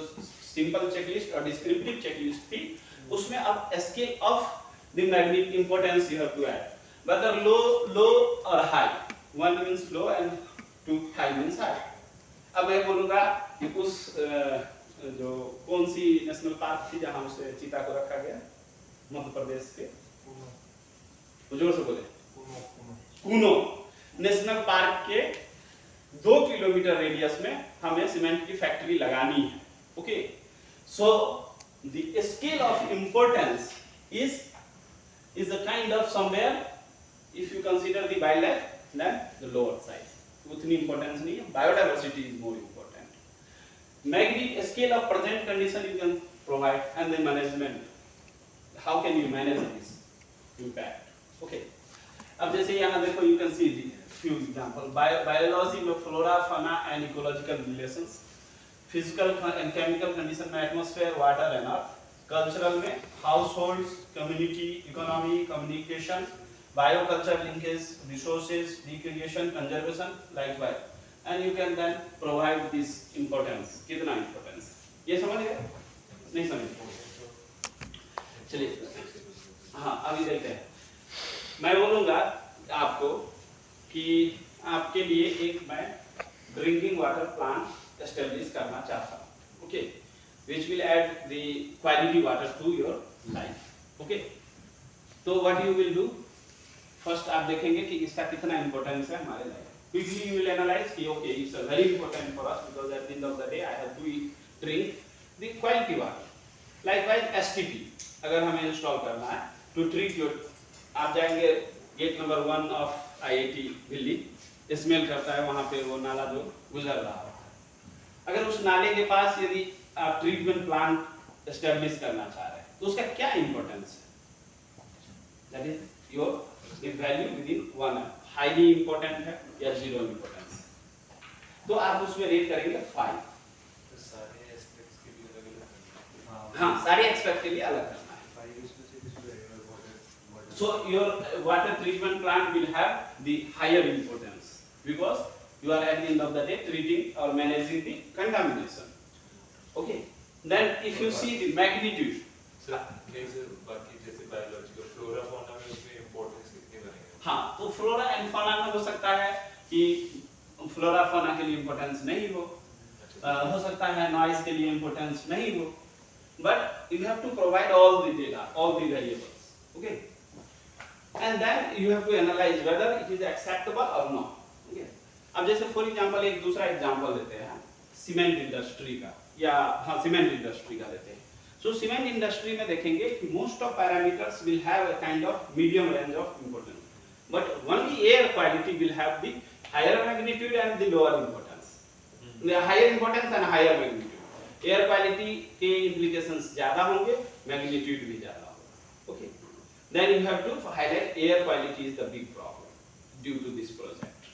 simple checklist और descriptive checklist थी, उसमें अब scale of the magnitude importance you have to add, whether low or high। One means low and two high means high। अब मैं बोलूँगा कि उस जो कौन सी नेशनल पार्क थी जहाँ उसे चीता को रखा गया, मध्य प्रदेश के, जोर से बोले, कूनो नेशनल पार्क के 2 किलोमीटर रेडियस में हमें सीमेंट की फैक्ट्री लगानी है। Okay, so the scale of importance is a kind of somewhere, if you consider the wildlife, then the lower size उतनी इंपॉर्टेंस नहीं है, biodiversity is more important. Magnitude scale of present condition you can provide, and the management, how can you manage this impact. Okay, अब जैसे यहाँ देखो, you can see the few example, biology में flora, fauna and ecological relations, physical and chemical condition में atmosphere, water and earth, cultural में households, community, economy, communication, bioculture linkage, resources, recreation, conservation, likewise, and you can then provide this importance। कितना importance ये समझ गए? नहीं समझ? चलिए, हाँ अभी देखते हैं। मैं बोलूँगा आपको कि आपके लिए एक मैं ड्रिंकिंग वाटर प्लांट एस्टेब्लिश करना चाहता हूँ। Okay, which will add the quality water to your life. Okay, तो what you will do, first आप देखेंगे कि इसका कितना इंपॉर्टेंस है हमारे life. Quickly you will analyse कि okay it's very important for us because at the end of the day I have to drink the quality water. Likewise STP अगर हमें इंस्टॉल करना है टू ट्रीट योर, आप जाएंगे gate number 1 of IIT Delhi, smell करता है वहाँ पे वो नाला जो गुजर रहा है। अगर उस नाले के पास यदि आप ट्रीटमेंट प्लांट एस्टेब्लिश करना चाह रहे हैं, तो उसका क्या इंपॉर्टेंस है, that is your value within 1 M, highly important है या जीरो इंपॉर्टेंस है, तो आप उसमें रेट करेंगे 5। तो सारे एस्पेक्ट्स के लिए अलग-अलग हाँ, सारे एस्पेक्ट के लिए अलग करना है। 5 इसमें से किस water So your water treatment plant will have the higher importance because you are at the end of the day treating or managing the contamination. Okay. Then if you see the magnitude, sir नहीं sir बाकी जैसे biological flora fauna में उसमें importance कितनी बनेगा? हाँ, तो flora and fauna में हो सकता है कि फ्लोरा फौना के लिए इंपॉर्टेंस नहीं हो सकता है नॉइज के लिए इंपॉर्टेंस नहीं हो, but you have to provide all the data, all the variables. Okay. And then you have to analyze whether it is acceptable or not. Okay. अब जैसे फॉर एग्जांपल एक दूसरा एग्जांपल लेते हैं सीमेंट इंडस्ट्री का, या हाँ सीमेंट इंडस्ट्री का लेते हैं। सो सीमेंट इंडस्ट्री में देखेंगे कि most of parameters will have a kind of medium range of importance, but only air quality will have the higher magnitude and the lower importance, the higher importance and higher magnitude. Air quality के implications ज्यादा होंगे, magnitude भी ज्यादा होगा। Okay, then you have to highlight air quality is the big problem due to this project.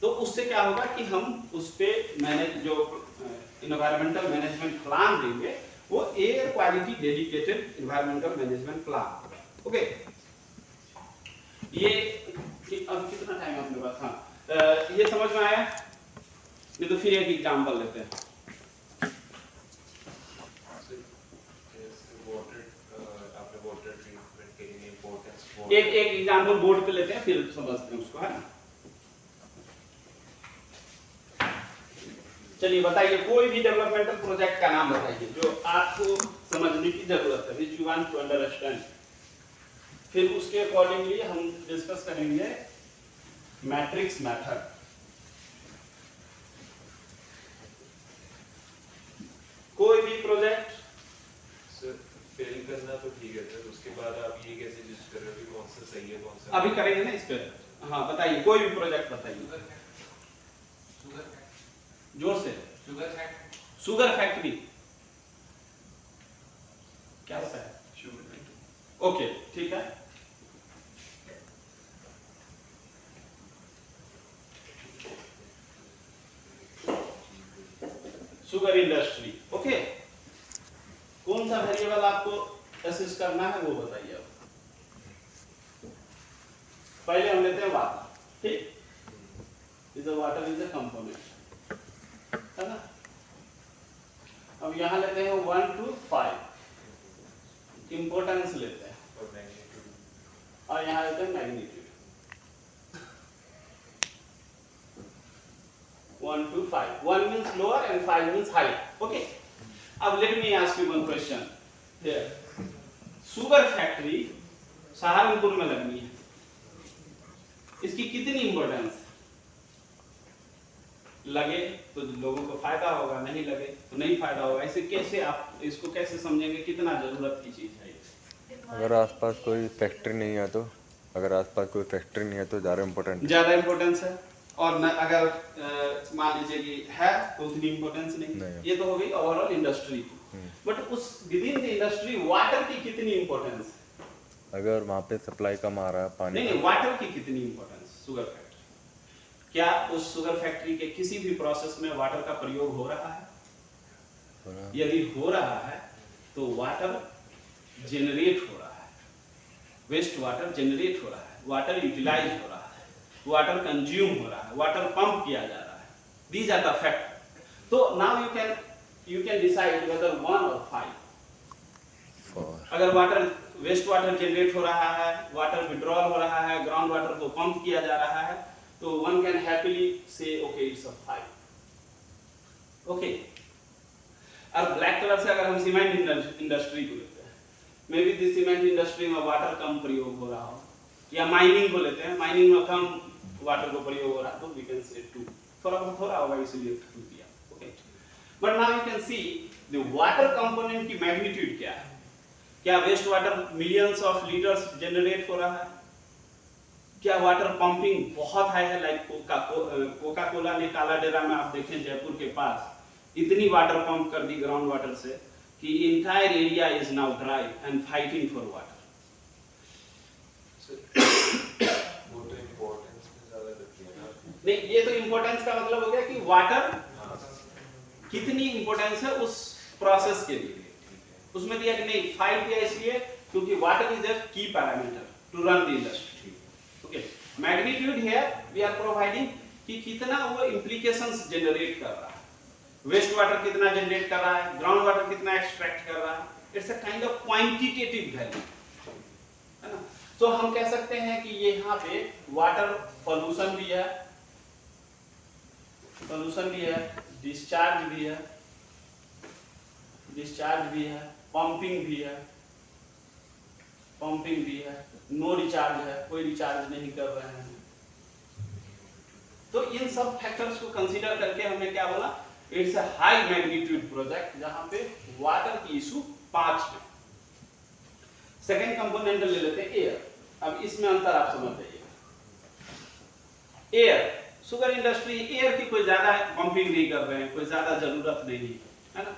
तो उससे क्या होगा कि हम उस पे मैनेज जो environmental management plan देंगे वो air quality dedicated environmental management plan. Okay, ये अब कितना टाइम अपने पास? हाँ, ये समझ में आया? नहीं तो फिर एक एग्जांपल लेते हैं। एक एग्जांपल बोर्ड पे लेते हैं फिर समझते हैं उसको, है ना? चलिए बताइए, कोई भी डेवलपमेंटल प्रोजेक्ट का नाम बताइए जो आपको समझने की जरूरत है, which you want to understand. फिर उसके अकॉर्डिंगली हम डिस्कस करेंगे मैट्रिक्स मेथड। कोई भी प्रोजेक्ट सर फेल करना तो ठीक है सर, उसके बाद आप ये कैसे जज कर रहे हो कि कौन सा सही है कौन सा? अभी करेंगे ना इस पे। हाँ बताइए, कोई भी प्रोजेक्ट बताइए जोर से। शुगर फैक्ट्री क्या होता है? ओके ठीक है। Sugar industry, okay. कौन सा वेरिएबल आपको असिस्ट करना है वो बताइए। अब पहले हम लेते हैं वाटर, ठीक। Is water is a component, है ना। अब यहां लेते हैं 1 to 5 इंपॉर्टेंस लेते हैं और यहां लेते हैं magnitude 1 to 5. 1 means lower and 5 means higher. Okay. अब let me ask you one question here. Sugar factory Saharanpur में लगनी है, इसकी कितनी इंपॉर्टेंस? लगे तो लोगों को फायदा होगा, नहीं लगे तो नहीं फायदा होगा। इसे कैसे आप इसको कैसे समझेंगे कितना जरूरत की चीज है ये? अगर आसपास कोई फैक्ट्री नहीं है तो, अगर आसपास कोई फैक्ट्री नहीं है तो ज़्यादा इम्पोर्टेंस है, और न अगर मान लीजिए कि है तो उतनी इम्पोर्टेंस नहीं। ये तो हो गई ओवरऑल इंडस्ट्री की। बट उस with in the industry water की कितनी इंपॉर्टेंस? अगर वहाँ पे सप्लाई कम आ रहा है पानी, नहीं, वाटर की कितनी इंपॉर्टेंस शुगर फैक्ट्री? क्या उस शुगर फैक्ट्री के किसी भी प्रोसेस में वाटर का प्रयोग हो रहा है? यदि हो रहा है तो वाटर जनरेट हो रहा है, वेस्ट वाटर जनरेट हो रहा है, वाटर यूटिलाइज हो रहा है, वाटर कंज्यूम हो रहा है, वाटर पंप किया जा रहा है। These are the fact. तो now you can decide whether 1 or 5. अगर वाटर वेस्ट वाटर जनरेट हो रहा है, वाटर विड्रॉल हो रहा है, ग्राउंड वाटर को पंप किया जा रहा है, तो one can happily say okay it's a 5. Okay. और ब्लैक कलर से अगर हम सीमेंट इंडस्ट्री को लेते हैं, may be this cement industry में वाटर कम प्रयोग हो रहा हो, या माइनिंग को लेते हैं, माइनिंग में कम वाटर को प्रयोग हो रहा, तो वी कैन से 2। थोड़ा बहुत हो रहा होगा इसलिए 2 दिया। Okay. But now you can see the water component की मैग्नीट्यूड क्या है। क्या waste water millions of litres generate हो रहा है? क्या वाटर पंपिंग बहुत हाई है, लाइक कोका कोला ने काला डेरा में आप देखें जयपुर के पास इतनी वाटर पंप कर दी ग्राउंड वाटर से कि entire area is now dry and fighting for water. वो तो इम्पोर्टेंस में ज़्यादा रखती है ना। नहीं, ये तो इम्पोर्टेंस का मतलब हो गया कि वाटर कितनी इम्पोर्टेंस है उस प्रोसेस के लिए। उसमें दिया कि नहीं फाइट किया इसलिए क्योंकि water is a key parameter to run the industry. Okay, magnitude here we are providing कि कितना वो इंप्लीकेशंस जनरेट कर रहा है, वेस्ट वाटर कितना जनरेट कर रहा है, ग्राउंड वाटर कितना एक्सट्रैक्ट कर रहा है। It's a kind of quantitative value, है ना। तो हम कह सकते हैं कि ये यहाँ पे वाटर पोल्यूशन भी है, डिस्चार्ज भी है, पंपिंग भी है, नो रिचार्ज है, कोई रिचार्ज नहीं कर रहे हैं। तो इन सब फैक्टर्स को कंसीडर करके हमने क्या बोला, it's a high magnitude project जहां पे वाटर की इशू 5 है। सेकेंड कंपोनेंट ले लेते हैं एयर। अब इसमें अंतर आप समझ जाइए। एयर, शुगर इंडस्ट्री एयर की कोई ज्यादा पंपिंग नहीं कर रहे हैं, कोई ज्यादा जरूरत नहीं है ना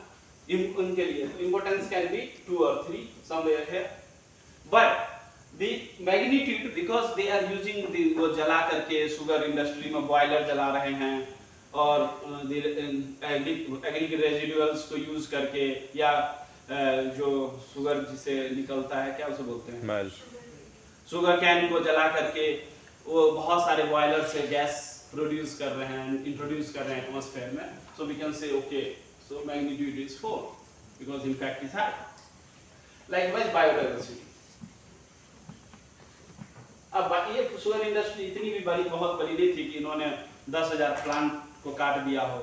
उनके लिए। तो importance can be 2 or 3 somewhere here, but the magnitude because they are using the वो जला करके शुगर इंडस्ट्री में बॉयलर जला रहे हैं और एग्री रेजिडुअल्स को यूज करके या जो शुगर जिसे निकलता है क्या उसे बोलते हैं, मैल, शुगर कैन को जला करके वो बहुत सारे बॉयलर से गैस प्रोड्यूस कर रहे हैं, इंट्रोड्यूस कर रहे हैं एटमॉस्फेयर में। So we can say okay, so magnitude is 4 because impact is high. Likewise biodiversity. अब ये शुगर इंडस्ट्री इतनी भी बड़ी बहुत बड़ी नहीं थी कि इन्होंने 10,000 प्लांट को काट दिया हो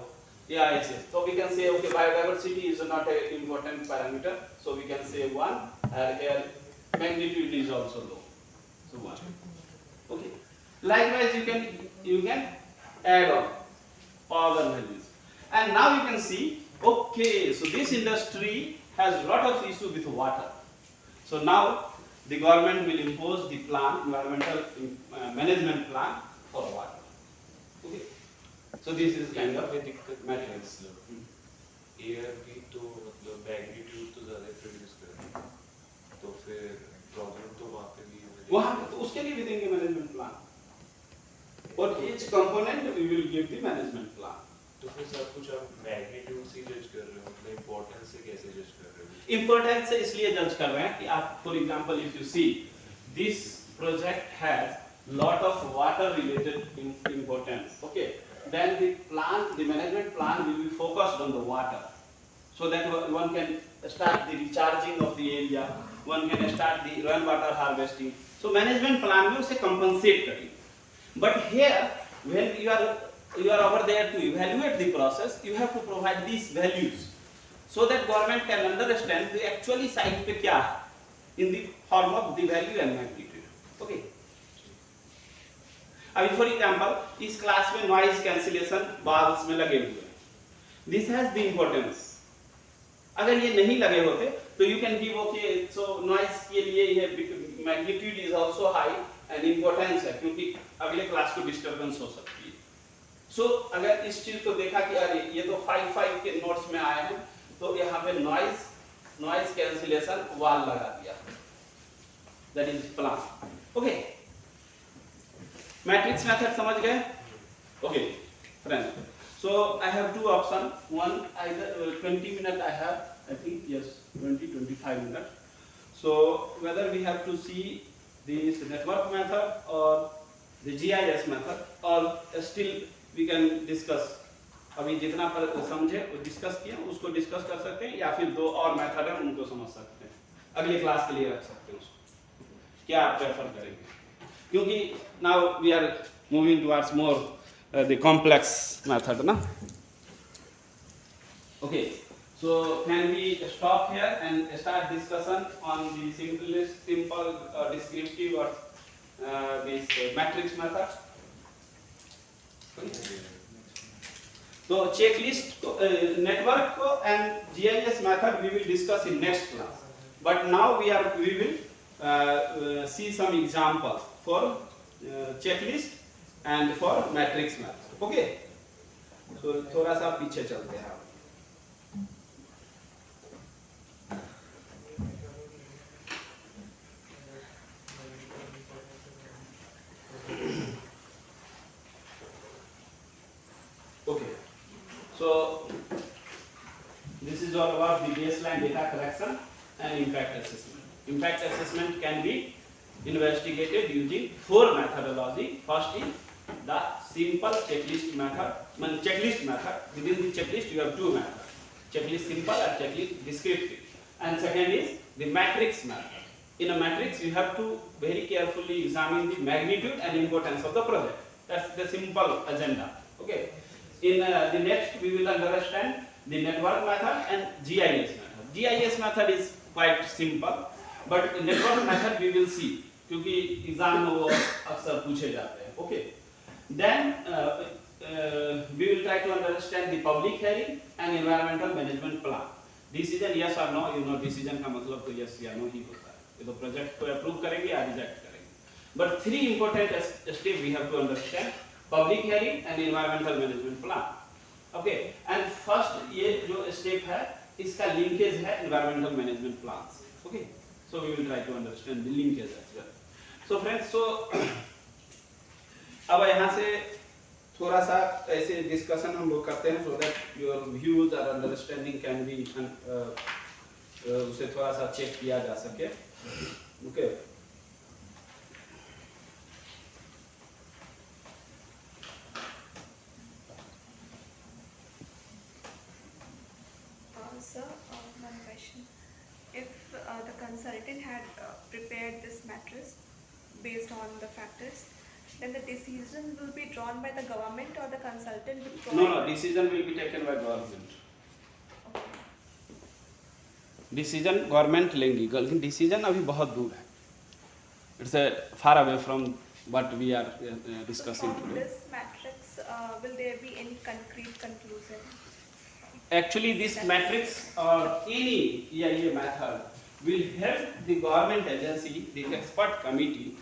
या ऐसे। तो we can say okay biodiversity is not a important parameter, so we can say 1 and here magnitude is also low, so 1. Okay, likewise you can add on other values and now you can see okay, so this industry has lot of issue with water, so now the government will impose the plan, environmental management plan for water. Okay, so this is kind of a दिक्कत matrix. Air भी तो मतलब magnitude तो ज़्यादा produce कर रही है, तो फिर प्रॉब्लम तो वहाँ पे भी होगी। वहाँ तो उसके लिए भी देंगे मैनेजमेंट प्लान, और each component we will give the management plan. तो फिर सब कुछ आप मैग्नीट्यूड से जज कर रहे हो, मतलब इम्पोर्टेंस से कैसे जज कर रहे हो? इम्पोर्टेंस से इसलिए जज कर रहे हैं कि आप for example if you see this project has lot of water related importance, okay, then the management plan will be focused on the water, so that one can start the recharging of the area, one can start the rainwater harvesting. So management plan में उसे compensate करेंगे. But here when you are over there to evaluate the process, you have to provide these values so that government can understand the actually site पे क्या है in the form of the value and magnitude. Okay. अभी for example इस class में noise cancellation बाल्स में लगे हुए हैं, दिस हैज द इम्पोर्टेंस। अगर ये नहीं लगे होते तो you can give okay, so noise के लिए ये magnitude is also high and importance है क्योंकि अगले क्लास को डिस्टरबेंस हो सकती है। सो अगर इस चीज को देखा कि अरे ये तो 5 के नोट्स में आए हैं, तो यहाँ पे नॉइज कैंसिलेशन वाल लगा दिया, that is plan. Okay, matrix method समझ गए? Okay friend, so I have 2 option, one either 20 minute I have, I think yes 20-25 minutes, so whether we have to see this network method or the GIS method or still we can discuss, अभी जितना पर समझे वो discuss किया उसको discuss कर सकते हैं, या फिर 2 और मेथड है उनको समझ सकते हैं, अगले क्लास के लिए रख सकते हैं उसको, क्या आप प्रेफर करेंगे? क्योंकि now we are moving towards more the complex method, na? Okay, so can we stop here and start discussion on the simple descriptive or this matrix method? So checklist को network को and GIS method we will discuss in next class, but now we will see some examples for checklist and for matrix method. Okay, so थोड़ा सा पीछे चलते हैं। So this is all about the baseline data collection and impact assessment. Impact assessment can be investigated using 4 methodology. First is the simple checklist method. Checklist method. Within the checklist you have 2 methods. Checklist simple and checklist descriptive. And second is the matrix method. In a matrix you have to very carefully examine the magnitude and importance of the project. That's the simple agenda. Okay. In the next we will understand the network method and GIS method. GIS method is quite simple, but in network method we will see क्योंकि exam में वो अक्सर पूछे जाते हैं. Okay. Then we will try to understand the public hearing and environmental management plan. Decision yes or no, you know decision का मतलब तो yes या no ही होता है. ये तो प्रोजेक्ट को अप्रूव करेंगे या रिजेक्ट करेंगे. But 3 important steps we have to understand: public hearing and environmental management plan. Okay. And first ये जो step है इसका linkage है environmental management plans. Okay. So we will try to understand the linkage as well. So friends, so अब यहाँ से थोड़ा सा ऐसे डिस्कशन हम लोग करते हैं so that your views or understanding can be उसे थोड़ा सा चेक किया जा सके. Okay. Sir, one question. If the consultant had prepared this matrix based on the factors, then the decision will be drawn by the government or the consultant will provide? No, decision will be taken by government. Okay. Decision government लेंगी, लेकिन decision अभी बहुत दूर है. It's far away from what we are discussing From today. this matrix, will there be any concrete conclusion? Actually, this matrix or any EIA method will help the government agency, the expert committee,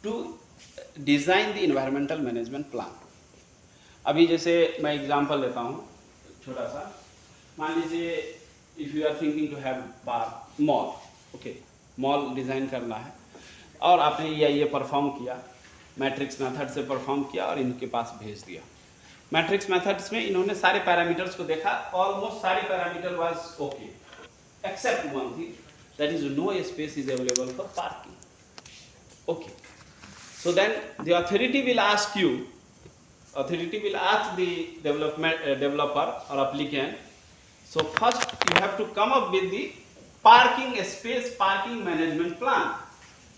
to design the environmental management plan. अभी जैसे मैं example लेता हूँ छोटा सा. मान लीजिए if you are thinking to have bar mall, okay, mall design करना है और आपने EIA परफॉर्म किया, मैट्रिक्स मेथड से परफॉर्म किया और इनके पास भेज दिया. मैट्रिक्स मेथड्स में इन्होंने सारे पैरामीटर्स को देखा, ऑलमोस्ट सारे parameter was okay except one thing, that is no space is available for parking. Okay, so then the authority will ask you, authority will ask the developer or applicant, so first you have to come up with the parking space, parking management plan,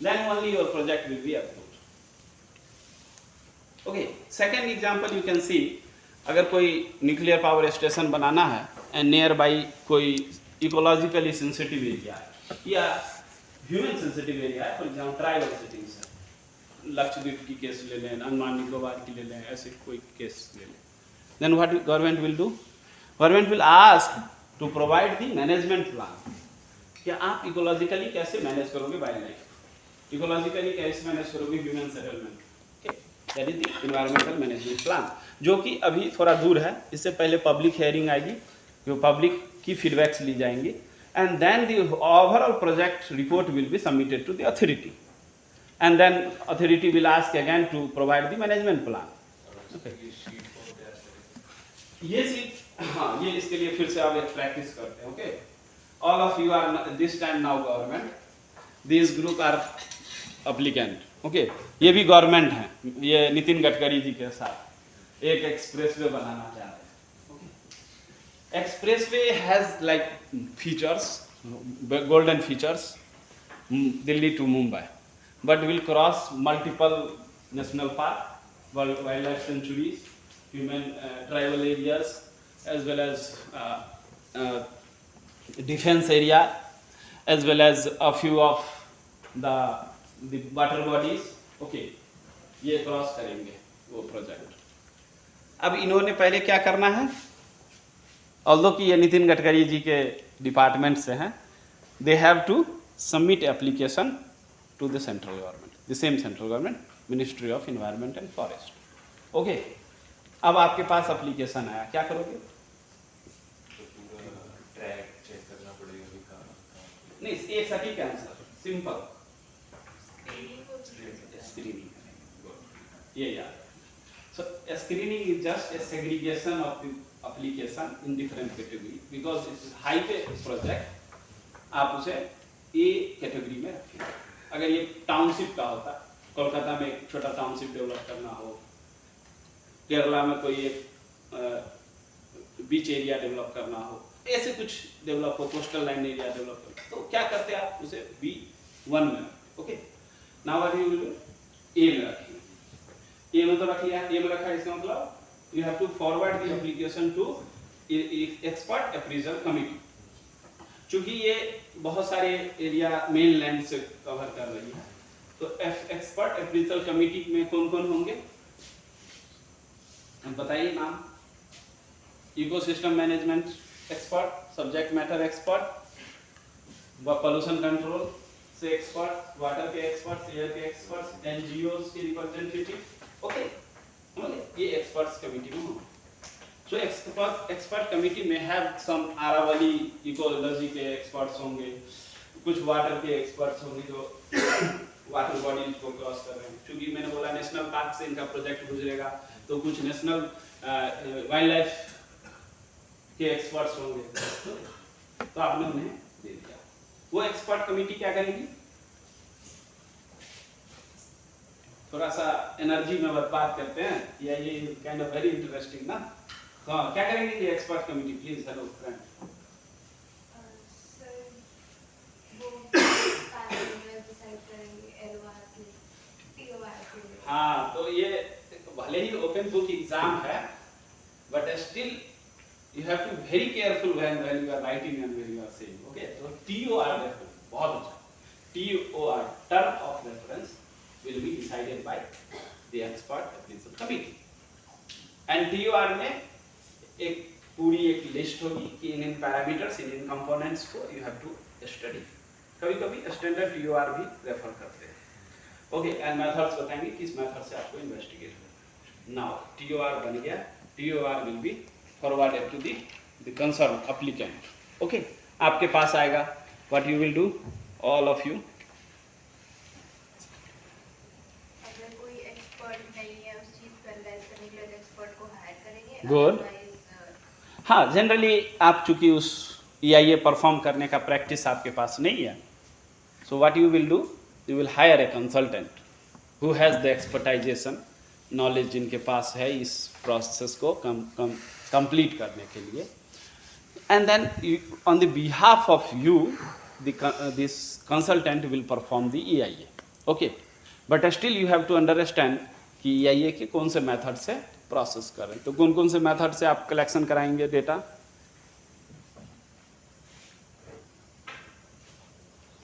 then only your project will be approved. Okay, second example you can see, अगर कोई nuclear power station बनाना है and near by कोई ecologically sensitive area है या human sensitive area है, for example tribal cities है, लक्षद्वीप की case ले लें, अंडमान निकोबार की ले लें, ऐसे कोई केस ले लें, then what government will do, government will ask to provide the management plan. क्या आप इकोलॉजिकली कैसे मैनेज करोगे वाइल्ड लाइफ, इकोलॉजिकली कैसे मैनेज करोगे human settlement, that is the environmental management plan, जो कि अभी थोड़ा दूर है. इससे पहले पब्लिक हेयरिंग आएगी, जो पब्लिक की फीडबैक्स ली जाएंगी, and then the overall project report will be submitted to the authority, and then authority will ask again to provide the management plan. ये सीट, हाँ, ये इसके लिए फिर से आप एक प्रैक्टिस करते हैं. Okay, all of you are this time now government, this group are applicant. Okay, ये भी गवर्नमेंट है, ये नितिन गडकरी जी के साथ एक एक्सप्रेसवे बनाना चाह रहे हैं. Expressway has like features, golden features, Delhi to Mumbai, but will cross multiple national park, wildlife sanctuaries, human tribal areas, as well as defense area, as well as a few of the water bodies. Okay, ये cross करेंगे वो project. अब इन्होंने पहले क्या करना है, although कि ये नितिन गडकरी जी के डिपार्टमेंट से हैं, they have to submit application to the central government, the same central government, ministry of environment and forest. Okay, अब आपके पास एप्लीकेशन आया, क्या करोगे? तो पूरा ट्रैक चेक करना पड़ेगा कि कहाँ नहीं, एक सटीक आंसर, सिंपल स्क्रीनिंग, ये याद. So screening is just a segregation of the application in different category because it is high pay project. आप उसे A कैटेगरी में रखें. अगर ये टाउनशिप का होता, कोलकाता में एक छोटा टाउनशिप डेवलप करना हो, केरला में कोई एक बीच एरिया डेवलप करना हो, ऐसे कुछ डेवलप हो, कोस्टल लाइन एरिया डेवलप करना, तो क्या करते हैं आप उसे B1 में. Okay, now what you will do, A में रखिए. A में तो रखिए, A में रखा है, इसका मतलब you have to forward the application to expert appraisal committee. चूंकि ये बहुत सारे एरिया मेन लैंड से कवर कर रही है, तो एक्सपर्ट अप्रेजल कमिटी में कौन कौन होंगे बताइए नाम. Ecosystem management expert, subject matter expert, pollution control से एक्सपर्ट, वाटर के एक्सपर्ट, एयर के एक्सपर्ट, एनजीओज के रिप्रेजेंटेटिव. ओके, ये एक्सपर्ट्स कमिटी में होंगे. So expert committee may have some Aravali ecology के experts होंगे, कुछ water के experts होंगे जो water bodies को cross कर रहे हैं. क्योंकि मैंने बोला नेशनल पार्क से इनका प्रोजेक्ट गुजरेगा, तो कुछ नेशनल वाइल्ड लाइफ के experts होंगे, तो आपने उन्हें दे दिया. वो एक्सपर्ट कमिटी क्या करेगी, थोड़ा सा एनर्जी में बात करते हैं, या ये काइंड ऑफ वेरी इंटरेस्टिंग ना. हाँ, क्या करेंगे ये expert committee, please. Hello friend. Sir वो पैनल डिसाइड करेंगे एलवार के टीओआर के. हाँ, तो ये भले ही ओपन बुक एग्जाम है, but still you have to very careful when you are writing and when you are saying. Okay, तो टीओआर बहुत अच्छा. TOR term of reference will be decided by the expert appraisal committee. And TOR में एक पूरी एक list होगी कि इन parameters, इन components को यू हैव टू स्टडी. कभी-कभी स्टैंडर्ड टीओआर भी रेफर करते हैं. ओके, एंड मेथड्स बताएंगे किस मेथड से आपको इन्वेस्टिगेट करना. नाउ टीओआर बन गया. TOR will be forwarded to the concern applicant. Okay, आपके पास आएगा. What you will do, all of you. अगर कोई एक्सपर्ट नहीं है उस चीज पर एनालाइज करने के लिए एक्सपर्ट को हायर करेंगे. Good. हाँ, जनरली आप चूंकि उस EIA परफॉर्म करने का प्रैक्टिस आपके पास नहीं है, so what you will do, you will hire a consultant who has the expertisation knowledge, जिनके पास है इस प्रोसेस को कंप्लीट करने के लिए. And then on the behalf of you this consultant will perform the EIA. Okay, but still you have to understand कि EIA के कौन से मेथड से प्रोसेस करें. तो कौन कौन से मेथड से आप कलेक्शन कराएंगे data.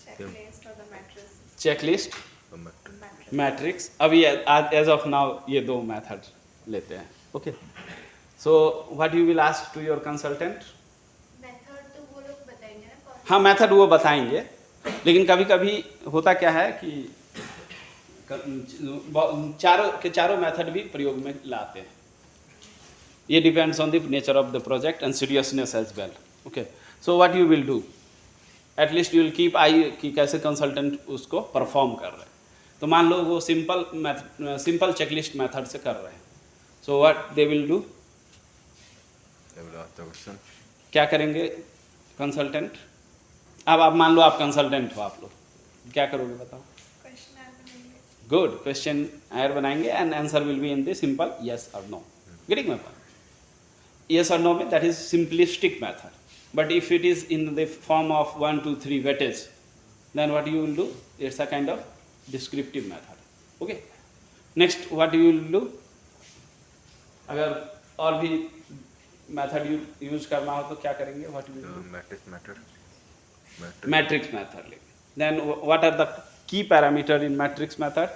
Checklist or the mattress. Checklist, Mattress. Matrix. अभी एज ऑफ नाउ ये दो मेथड लेते हैं. Okay, so what you will ask to your consultant. Method तो वो लोग बताएंगे ना कौन. हाँ, मेथड वो बताएंगे, लेकिन कभी कभी होता क्या है कि चारों मेथड भी प्रयोग में लाते हैं. ये depends on the nature of the project and seriousness as well. Okay, so what you will do, at least you will keep eye कि कैसे कंसल्टेंट उसको परफॉर्म कर रहे हैं. तो मान लो वो सिंपल चेकलिस्ट मेथड से कर रहे हैं, सो व्हाट दे विल डू, क्या करेंगे कंसल्टेंट. अब आप मान लो आप कंसल्टेंट हो, आप लोग क्या करोगे बताओ. Questionnaire बनेंगे. गुड, क्वेश्चन आयर बनाएंगे and answer will be in the simple yes और no. Getting my point. Yes और नो में that is simplistic method, but if it is in the form of 1 2 3 weightage, then what you will do, it's a kind of descriptive method. Okay, next what you will do, अगर और भी method use करना हो तो क्या करेंगे, what you will do. Matrix method लेंगे. Then what are the key parameter in matrix method.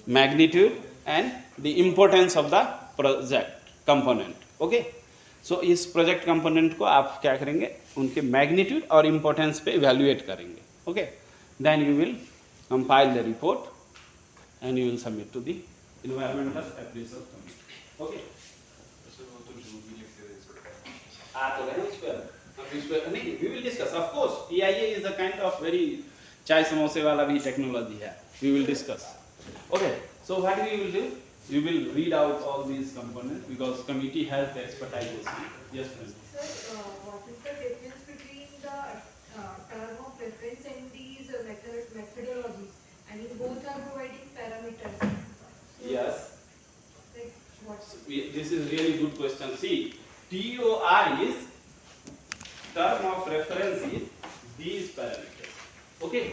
Magnitude and the importance of the project component. Okay, so इस प्रोजेक्ट कंपोनेंट को आप क्या करेंगे, उनके मैग्नीट्यूड और इम्पोर्टेंस पे इवैल्यूएट करेंगे. Okay, then you will compile the report and you will submit to the environmental appraisal committee. Okay, sir वो तो जो भी लिखते हैं सर. आ तो गए उस पर, हम इस पर नहीं, we will discuss. Of course EIA is a kind of very चाय समोसे वाला भी टेक्नोलॉजी है, we will discuss. Okay, so what we will do? You will read out all these components because committee has the expertise. Yes, ma'am. Sir, what is the difference between the term of reference and these methodologies? I mean, both are providing parameters. So, Yes. like what? This is really good question. See, TOI is term of reference is these parameters. Okay,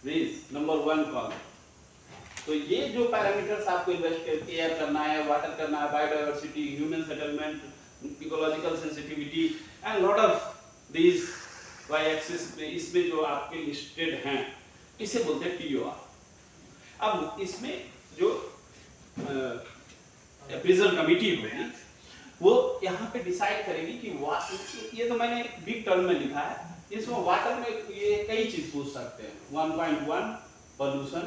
these number 1 column. तो ये जो parameters आपको invest air करना है, water करना है, biodiversity, human settlement, ecological sensitivity and lot of these Y axis में इसमें जो आपके लिस्टेड हैं इसे बोलते हैं टीओआर। अब इसमें जो अप्रेजल कमिटी होगी वो यहाँ पे डिसाइड करेगी कि ये तो मैंने बिग टर्म में लिखा है, इसमें वाटर में ये कई चीज पूछ सकते हैं। 1.1 pollution,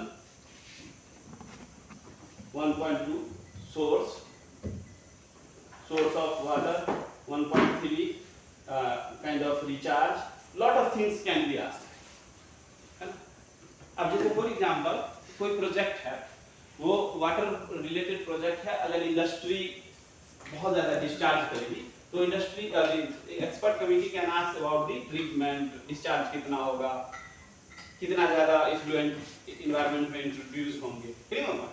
1.2 source of water, 1.3 kind of recharge, lot of things can be asked। अब जैसे फॉर एग्जांपल कोई प्रोजेक्ट है, वो वाटर रिलेटेड प्रोजेक्ट है, अगर इंडस्ट्री बहुत ज्यादा डिस्चार्ज करेगी तो industry expert committee can ask about the treatment, discharge कितना होगा, कितना ज्यादा इफ्लुएंट इन्वायरमेंट में इंट्रोड्यूस होंगे, ठीक है ना।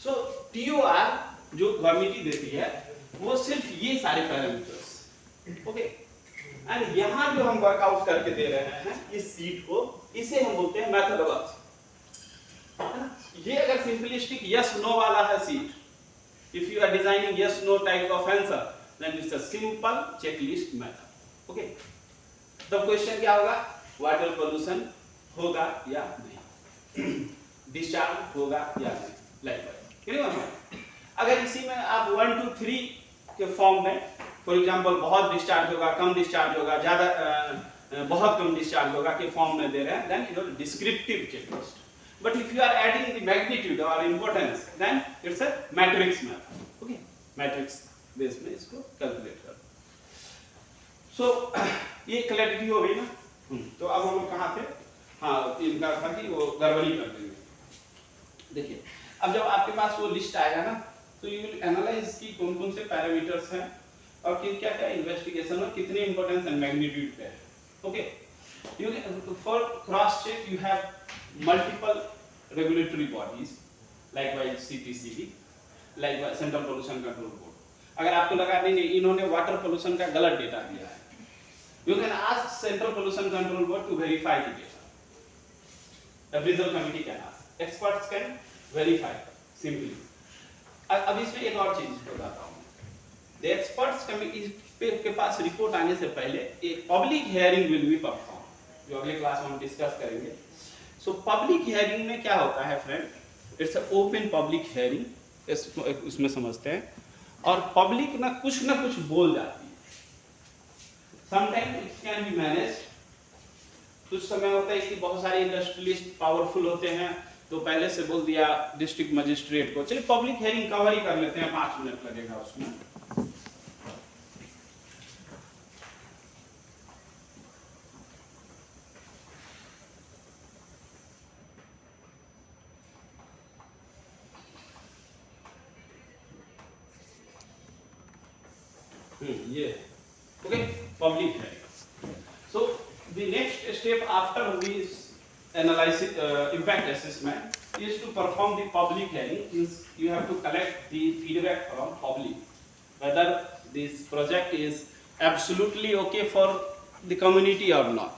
सो टीओआर जो कमिटी देती है वो सिर्फ ये सारे पैरामीटर्स, ओके। एंड यहाँ जो हम वर्कआउट करके दे रहे हैं इस सीट को, इसे हम बोलते हैं मेथोडोलॉजी। ये अगर सिंपलिस्टिक यस नो वाला है seat, if you are designing yes no type of answer then it's a simple checklist method, okay। तब क्वेश्चन क्या होगा, वाटर पोल्यूशन होगा या नहीं, डिस्चार्ज होगा या नहीं, लाइक अगर इसी में आप 1 2 3 के फॉर्म में फॉर एग्जांपल बहुत डिस्चार्ज होगा, कम डिस्चार्ज होगा, ज्यादा बहुत कम डिस्चार्ज होगा के फॉर्म में दे रहे हैं, then it is descriptive checklist. But if you are adding the magnitude or importance, then it's a matrix method. Okay, matrix base में इसको कैलकुलेट कर। So ये क्लैरिटी हो गई ना। तो अब हम लोग कहाँ थे? हाँ, इनका था कि वो गड़बड़ी कर देंगे। देखिए, अब जब आपके पास वो लिस्ट आएगा ना, तो यू विल एनालाइज कि कौन-कौन से पैरामीटर्स हैं और क्या-क्या इन्वेस्टिगेशन और कितनी इंपॉर्टेंस एंड मैग्नीट्यूड पे है। Okay, you for cross check you have multiple regulatory bodies like by CPCB, like by Central Pollution Control Board। अगर आपको लगा नहीं इन्होंने वाटर पोल्यूशन का गलत डेटा दिया है, you can ask Central Pollution Control Board to verify the data। Appraisal committee can ask, experts can verify simply। अब इसमें एक और चीज बताता हूँ, the experts committee के पास रिपोर्ट आने से पहले एक public hearing will be perform, जो अगले क्लास में हम डिस्कस करेंगे। सो पब्लिक हियरिंग में क्या होता है friend, it's a open public hearing, उसमें समझते हैं, और पब्लिक ना कुछ बोल जाती है। Sometime it can be managed. कुछ समय होता है कि बहुत सारे इंडस्ट्रियलिस्ट पावरफुल होते हैं, तो पहले से बोल दिया डिस्ट्रिक्ट मजिस्ट्रेट को, चलिए पब्लिक हियरिंग कवर ही कर लेते हैं, 5 मिनट लगेगा उसमें। ये ओके, पब्लिक है। So the next step after this analysis impact assessment is to perform the public hearing। is you have to collect the feedback from public whether this project is absolutely okay for the community or not।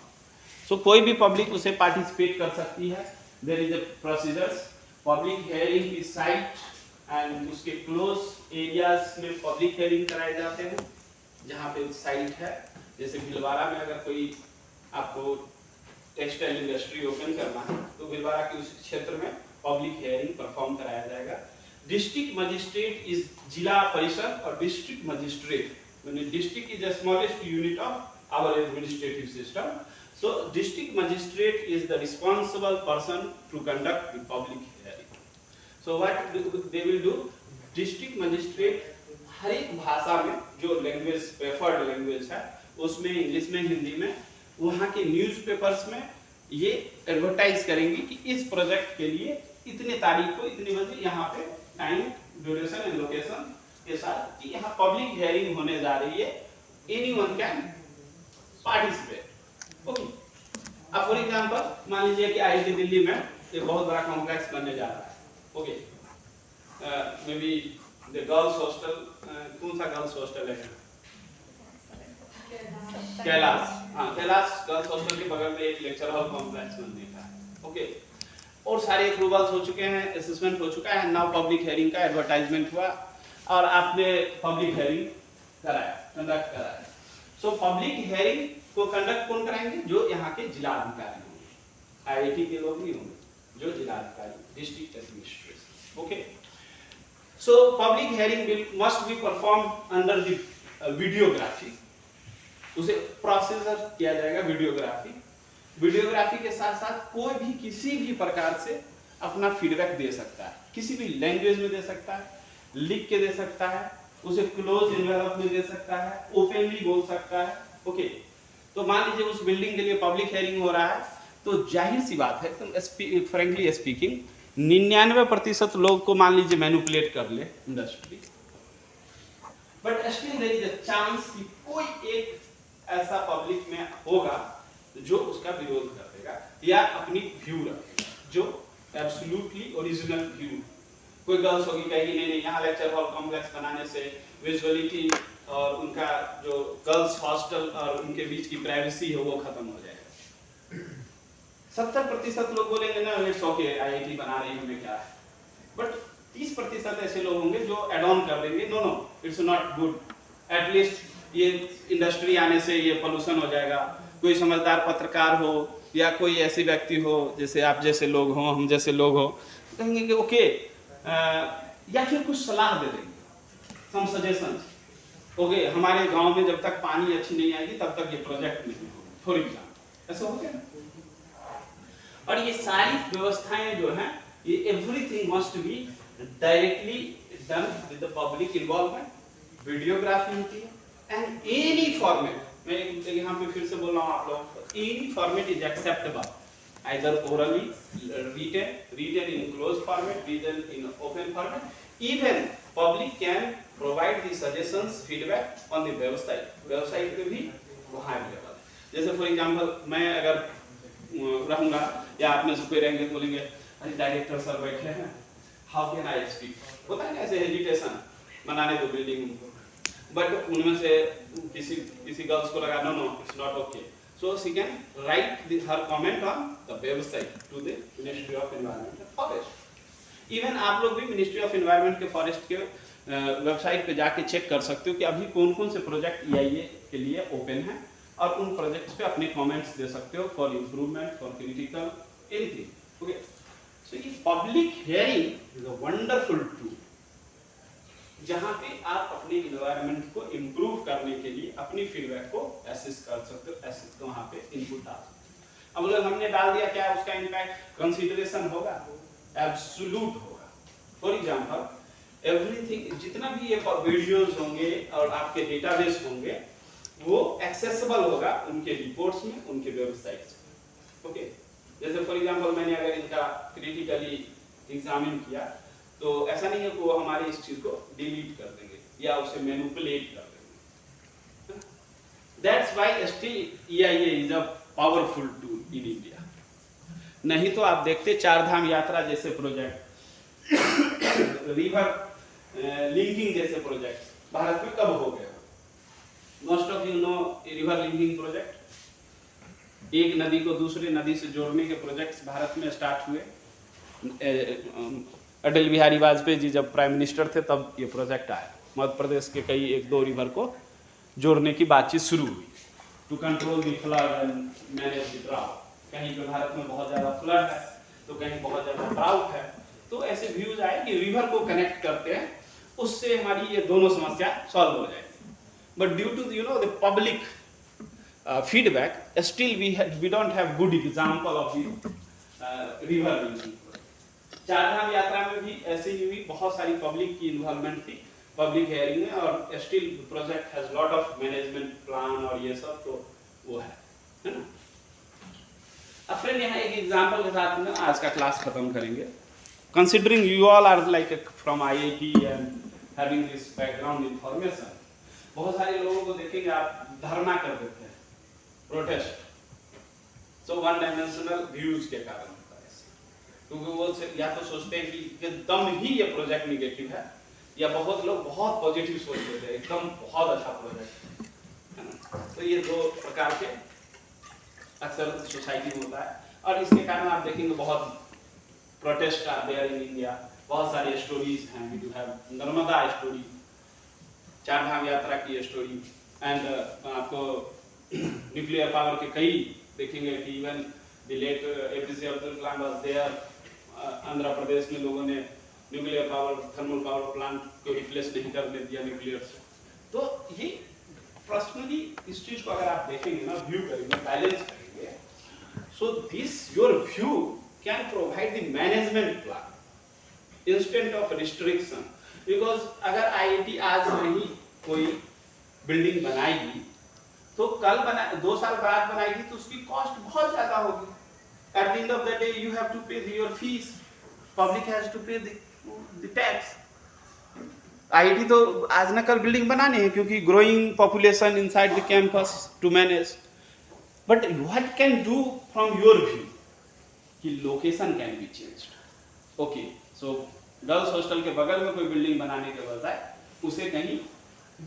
so कोई भी public उसे participate कर सकती है। there is a procedures, public hearing की site and उसके close areas में public hearing कराए जाते हैं, जहाँ पे साइट है। जैसे भीलवाड़ा में अगर कोई आपको टेक्सटाइल इंडस्ट्री ओपन करना है तो भीलवाड़ा के उस क्षेत्र में पब्लिक हियरिंग परफॉर्म कराया जाएगा। District magistrate is Zila Parishad और district magistrate, district is the smallest unit of our administrative system. So district magistrate is the responsible person to conduct the public hearing. So what they will do, district magistrate हर एक भाषा में जो language preferred language है उसमें, English में, हिंदी में, वहाँ के न्यूज़पेपर्स में ये एडवर्टाइज करेंगे कि इस प्रोजेक्ट के लिए इतने तारीख को इतने बजे यहाँ पे टाइम ड्यूरेशन एंड लोकेशन के साथ कि यहाँ पब्लिक हियरिंग होने जा रही है, एनीवन कैन पार्टिसिपेट। ओके, अब फॉर एग्जांपल मान लीजिए कि आईआईटी दिल्ली में एक बहुत बड़ा कॉम्प्लेक्स बनने जा रहा है। Okay, may be the girls hostel, कौन सा गर्ल्स हॉस्टल है? कैलाश, हाँ कैलाश गर्ल्स हॉस्टल के बगल में एक लेक्चर हॉल कॉम्प्लेक्स बनने का है। ओके, और सारे अप्रूवल्स हो चुके हैं, असेसमेंट हो चुका है, नाउ पब्लिक हियरिंग का एडवर्टाइजमेंट हुआ और आपने पब्लिक हियरिंग कराया, कंडक्ट कराया। सो पब्लिक हियरिंग को कंडक्ट कौन कराएंगे? जो यहाँ के जिला अधिकारी होंगे, आईआईटी के लोग नहीं होंगे, जो जिला अधिकारी, district administration. Okay, so public hearing must be perform under the videography, उसे प्रोसीजर किया जाएगा वीडियोग्राफी। वीडियोग्राफी के साथ साथ कोई भी किसी भी प्रकार से अपना फीडबैक दे सकता है, किसी भी लैंग्वेज में दे सकता है, लिख के दे सकता है, उसे क्लोज एनवेलप में दे सकता है, ओपनली बोल सकता है। ओके, तो मान लीजिए उस बिल्डिंग के लिए पब्लिक हियरिंग हो रहा है, तो जाहिर सी बात है एकदम फ्रेंकली स्पीकिंग 99% लोग को मान लीजिए मैनिपुलेट कर ले industry, but still there is a chance कि कोई एक ऐसा पब्लिक में होगा जो उसका विरोध कर देगा या अपनी व्यू रखेगा, जो एब्सोल्युटली ओरिजिनल व्यू। कोई गर्ल्स होगी कहेगी नहीं यहाँ लेक्चर हॉल कॉम्प्लेक्स बनाने से विजुअलिटी और उनका जो गर्ल्स हॉस्टल और उनके बीच की प्राइवेसी है वो खत्म हो जाएगा। 70% लोग बोलेंगे ना इट्स ओके, आईआईटी बना रही है, क्या है, बट 30% ऐसे लोग होंगे जो एड ऑन कर देंगे, no no it's not good, at least ये इंडस्ट्री आने से ये पोल्यूशन हो जाएगा। कोई समझदार पत्रकार हो या कोई ऐसे व्यक्ति हो जैसे आप जैसे लोग हो, हम जैसे लोग हो, कहेंगे कि ओके, या फिर कुछ सलाह दे देंगे, सम सजेशंस। ओके, हमारे गांव में जब तक पानी अच्छी नहीं आएगी तब तक ये प्रोजेक्ट नहीं होगा, फॉर एग्जाम्पल, ऐसा हो गया। और ये सारी व्यवस्थाएं जो हैं, ये everything must be directly done with the public involvement, videography होती है एंड एनी फॉर्मेट, मैं यहाँ पे फिर से बोल रहा हूँ आप लोग, any format is acceptable, either orally, written in closed format, written in open format, even public can provide the suggestions, feedback on the website पे भी वहाँ अवेलेबल है। जैसे फॉर एग्जांपल मैं अगर रहूँगा या आप में से कोई रहेंगे तो बोलेंगे अरे डायरेक्टर सर बैठे हैं, हाउ कैन आई स्पीक, होता है ना ऐसे हेजिटेशन, बनाने दो बिल्डिंग उनको, बट उनमें से किसी गर्ल्स को लगा no no it's not okay, so she can write her comment on the website to the ministry of environment and forest. Even आप लोग भी मिनिस्ट्री ऑफ एनवायरनमेंट के फॉरेस्ट के वेबसाइट पे जाके चेक कर सकते हो कि अभी कौन कौन से प्रोजेक्ट EIA के लिए ओपन हैं और उन प्रोजेक्ट्स पे अपने कमेंट्स दे सकते हो for improvement, for critical, anything. Okay, so ये public hearing is a wonderful tool जहाँ पे आप अपने इन्वायरमेंट को इम्प्रूव करने के लिए अपनी फीडबैक को एसेस कर सकते हो, एसेस को वहाँ पे इनपुट डाल सकते हो। अब अगर हमने डाल दिया, क्या उसका इम्पैक्ट कंसीडरेशन होगा? एब्सोल्यूट होगा। फॉर एग्जांपल एवरीथिंग, जितना भी ये वीडियोस होंगे और आपके डेटाबेस होंगे वो एक्सेसिबल होगा उनके रिपोर्ट्स में, उनके वेबसाइट्स में। ओके, जैसे फॉर एग्जांपल मैंने अगर इनका क्रिटिकली एग्जामिन किया तो ऐसा नहीं है कि वो हमारे इस चीज को डिलीट कर देंगे या उसे मैनिपुलेट कर देंगे। That's why still EIA is a powerful tool in India. नहीं तो आप देखते चार धाम यात्रा जैसे प्रोजेक्ट, रिवर लिंकिंग जैसे प्रोजेक्ट भारत में कब हो गए? Most of you know river linking project, एक नदी को दूसरे नदी से जोड़ने के प्रोजेक्ट्स भारत में स्टार्ट हुए। अटल बिहारी वाजपेयी जी जब प्राइम मिनिस्टर थे तब ये प्रोजेक्ट आया, मध्य प्रदेश के कई 1-2 रिवर को जोड़ने की बातचीत शुरू हुई to control the flood and manage the drought. कहीं पे भारत में बहुत ज़्यादा फ्लड है तो कहीं बहुत ज़्यादा ड्राउट है, तो ऐसे व्यूज आए कि रिवर को कनेक्ट करते हैं, उससे हमारी ये दोनों समस्या सॉल्व हो जाएगी। But due to the public feedback still we don't have good example of the river linking. Chardham यात्रा में भी ऐसे ही हुई, बहुत सारी पब्लिक की इन्वॉल्वमेंट थी पब्लिक हियरिंग में, और still project has lot of management plan और ये सब, तो वो है ना। अब फ्रेंड यहाँ एक एग्जांपल के साथ में आज का क्लास खत्म करेंगे। considering you all are like from IIT and having this background information, बहुत सारे लोगों को देखेंगे आप धरना कर देते हैं, protest, so one dimensional views के कारण होता है ऐसे, क्योंकि वो या तो सोचते हैं कि एकदम ही ये प्रोजेक्ट निगेटिव है, या बहुत लोग बहुत पॉजिटिव सोच लेते हैं, एकदम बहुत अच्छा प्रोजेक्ट है ना। तो ये दो प्रकार के अक्सर सोसाइटी में होता है, और इसके कारण आप देखेंगे बहुत protest are there in India, बहुत सारी स्टोरीज हैं, we do have Narmada story, Char Dham Yatra की स्टोरी, एंड आपको न्यूक्लियर पावर के कई देखेंगे कि even the late APJ Abdul Kalam was there, Andhra Pradesh में लोगों ने nuclear power thermal power plant को रिप्लेस नहीं करने दिया न्यूक्लियर से। तो ये पर्सनली इस चीज को अगर आप देखेंगे ना, व्यू करेंगे, बैलेंस करेंगे, so this your view can provide the management plan instant of restriction. Because अगर आईआईटी आज नहीं कोई बिल्डिंग बनाएगी तो कल बना 2 साल बाद बनाएगी तो उसकी कॉस्ट बहुत ज्यादा होगी। At the end of the day you have to pay your fees, public has to pay the tax. IIT तो आज न कल बिल्डिंग बनाने हैं क्योंकि growing population inside the campus to manage, but what can do from your view कि location can be changed. Okay, so girls hostel के बगल में कोई बिल्डिंग बनाने के बजाय उसे कहीं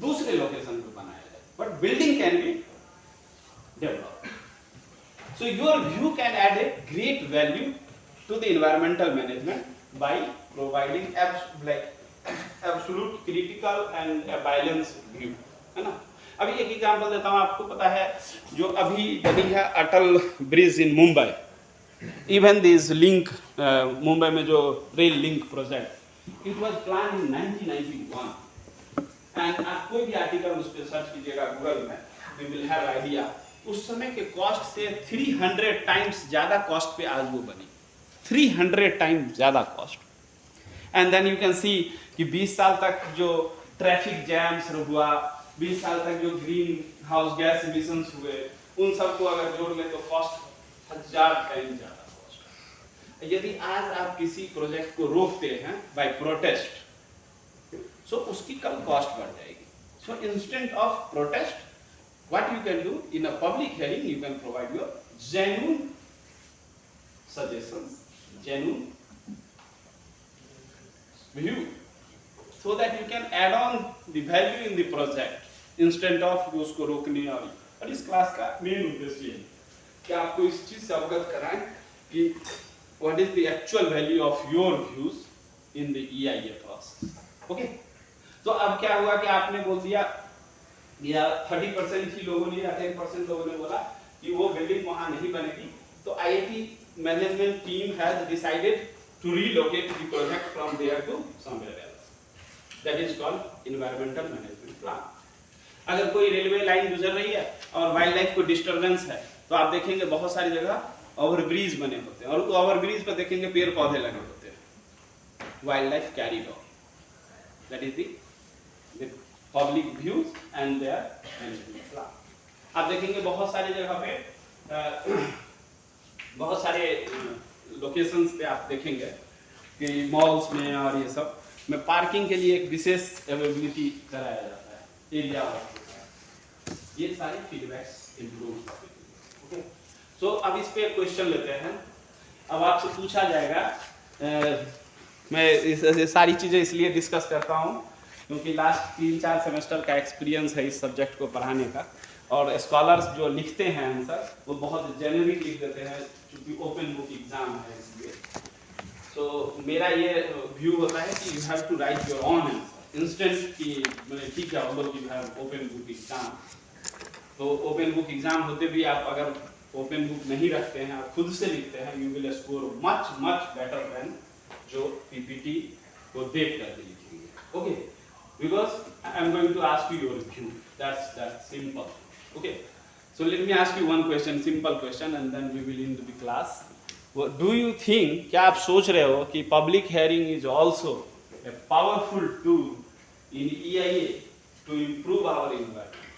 दूसरे लोकेशन पे बनाया जाए, but building can be developed. So your view can add a great value to the environmental management by providing absolute critical and balance view, है ना। अभी एक एग्जांपल देता हूँ, आपको पता है जो अभी बनी है Atal bridge in Mumbai, even this link Mumbai में जो rail link project, it was planned in 1991 and आप कोई भी आर्टिकल उस पर सर्च कीजिएगा गूगल में, we will have idea, उस समय के कॉस्ट से 300 टाइम्स ज्यादा कॉस्ट पे आज वो बनी, 300 टाइम्स ज्यादा cost. And then you can see कि 20 साल तक जो ट्रैफिक जैम्स हुआ, 20 साल तक जो ग्रीन हाउस गैस इमिशंस हुए, उन सबको अगर जोड़ ले तो कॉस्ट 1000 टाइम ज्यादा कॉस्ट। यदि आज आप किसी प्रोजेक्ट को रोकते हैं बाय प्रोटेस्ट, सो उसकी कल कॉस्ट बढ़ जाएगी। So instant of protest what you can do in a public hearing, you can provide your genuine suggestions, genuine view, so that you can add on the value in the project instead of उसको रोकने। और इस class का main उद्देश्य है कि आपको इस चीज से अवगत कराएं कि what is the actual value of your views in the EIA process। Okay, तो अब क्या हुआ कि आपने बोल दिया या 30% ही लोगों ने या 10% लोगों ने बोला कि वो बिल्डिंग वहां नहीं बनेगी, तो IIT management team has decided to relocate the project from there to somewhere else. That is called environmental management plan. अगर कोई रेलवे लाइन गुजर रही है और वाइल्ड लाइफ को डिस्टरबेंस है, तो आप देखेंगे बहुत सारी जगह ओवरब्रिज बने होते हैं, और ओवरब्रिज पर देखेंगे पेड़ पौधे लगे होते हैं, wild life corridor. That is the public views and there management plan. आप देखेंगे बहुत सारी जगह पे बहुत सारे लोकेशंस पे आप देखेंगे कि मॉल्स में और ये सब में पार्किंग के लिए एक विशेष अवेलेबिलिटी कराया जाता है, एरिया होता है। ये सारी फीडबैक्स इम्प्रूव होते हैं। सो अब इस पे क्वेश्चन लेते हैं। अब आपसे पूछा जाएगा, मैं ये सारी चीज़ें इसलिए डिस्कस करता हूँ क्योंकि लास्ट 3-4 सेमेस्टर का एक्सपीरियंस है इस सब्जेक्ट को पढ़ाने का, और स्कॉलर्स जो लिखते हैं आंसर वो बहुत जेन्युइन लिख देते हैं क्योंकि ओपन बुक एग्जाम है इसलिए। तो मेरा ये व्यू होता है कि you have to write your own answer instant की, मतलब ठीक है हम लोग you have open book exam, तो ओपन बुक एग्जाम होते भी आप अगर ओपन बुक नहीं रखते हैं, आप खुद से लिखते हैं, you will score much much better than जो पीपीटी को देख कर लिखेंगे। Okay, because I am going to ask you your view, that's simple. Okay, so let me ask you one question, simple question, and then we will end the class. Do you think, क्या आप सोच रहे हो कि public hearing is also a powerful tool in EIA to improve our environment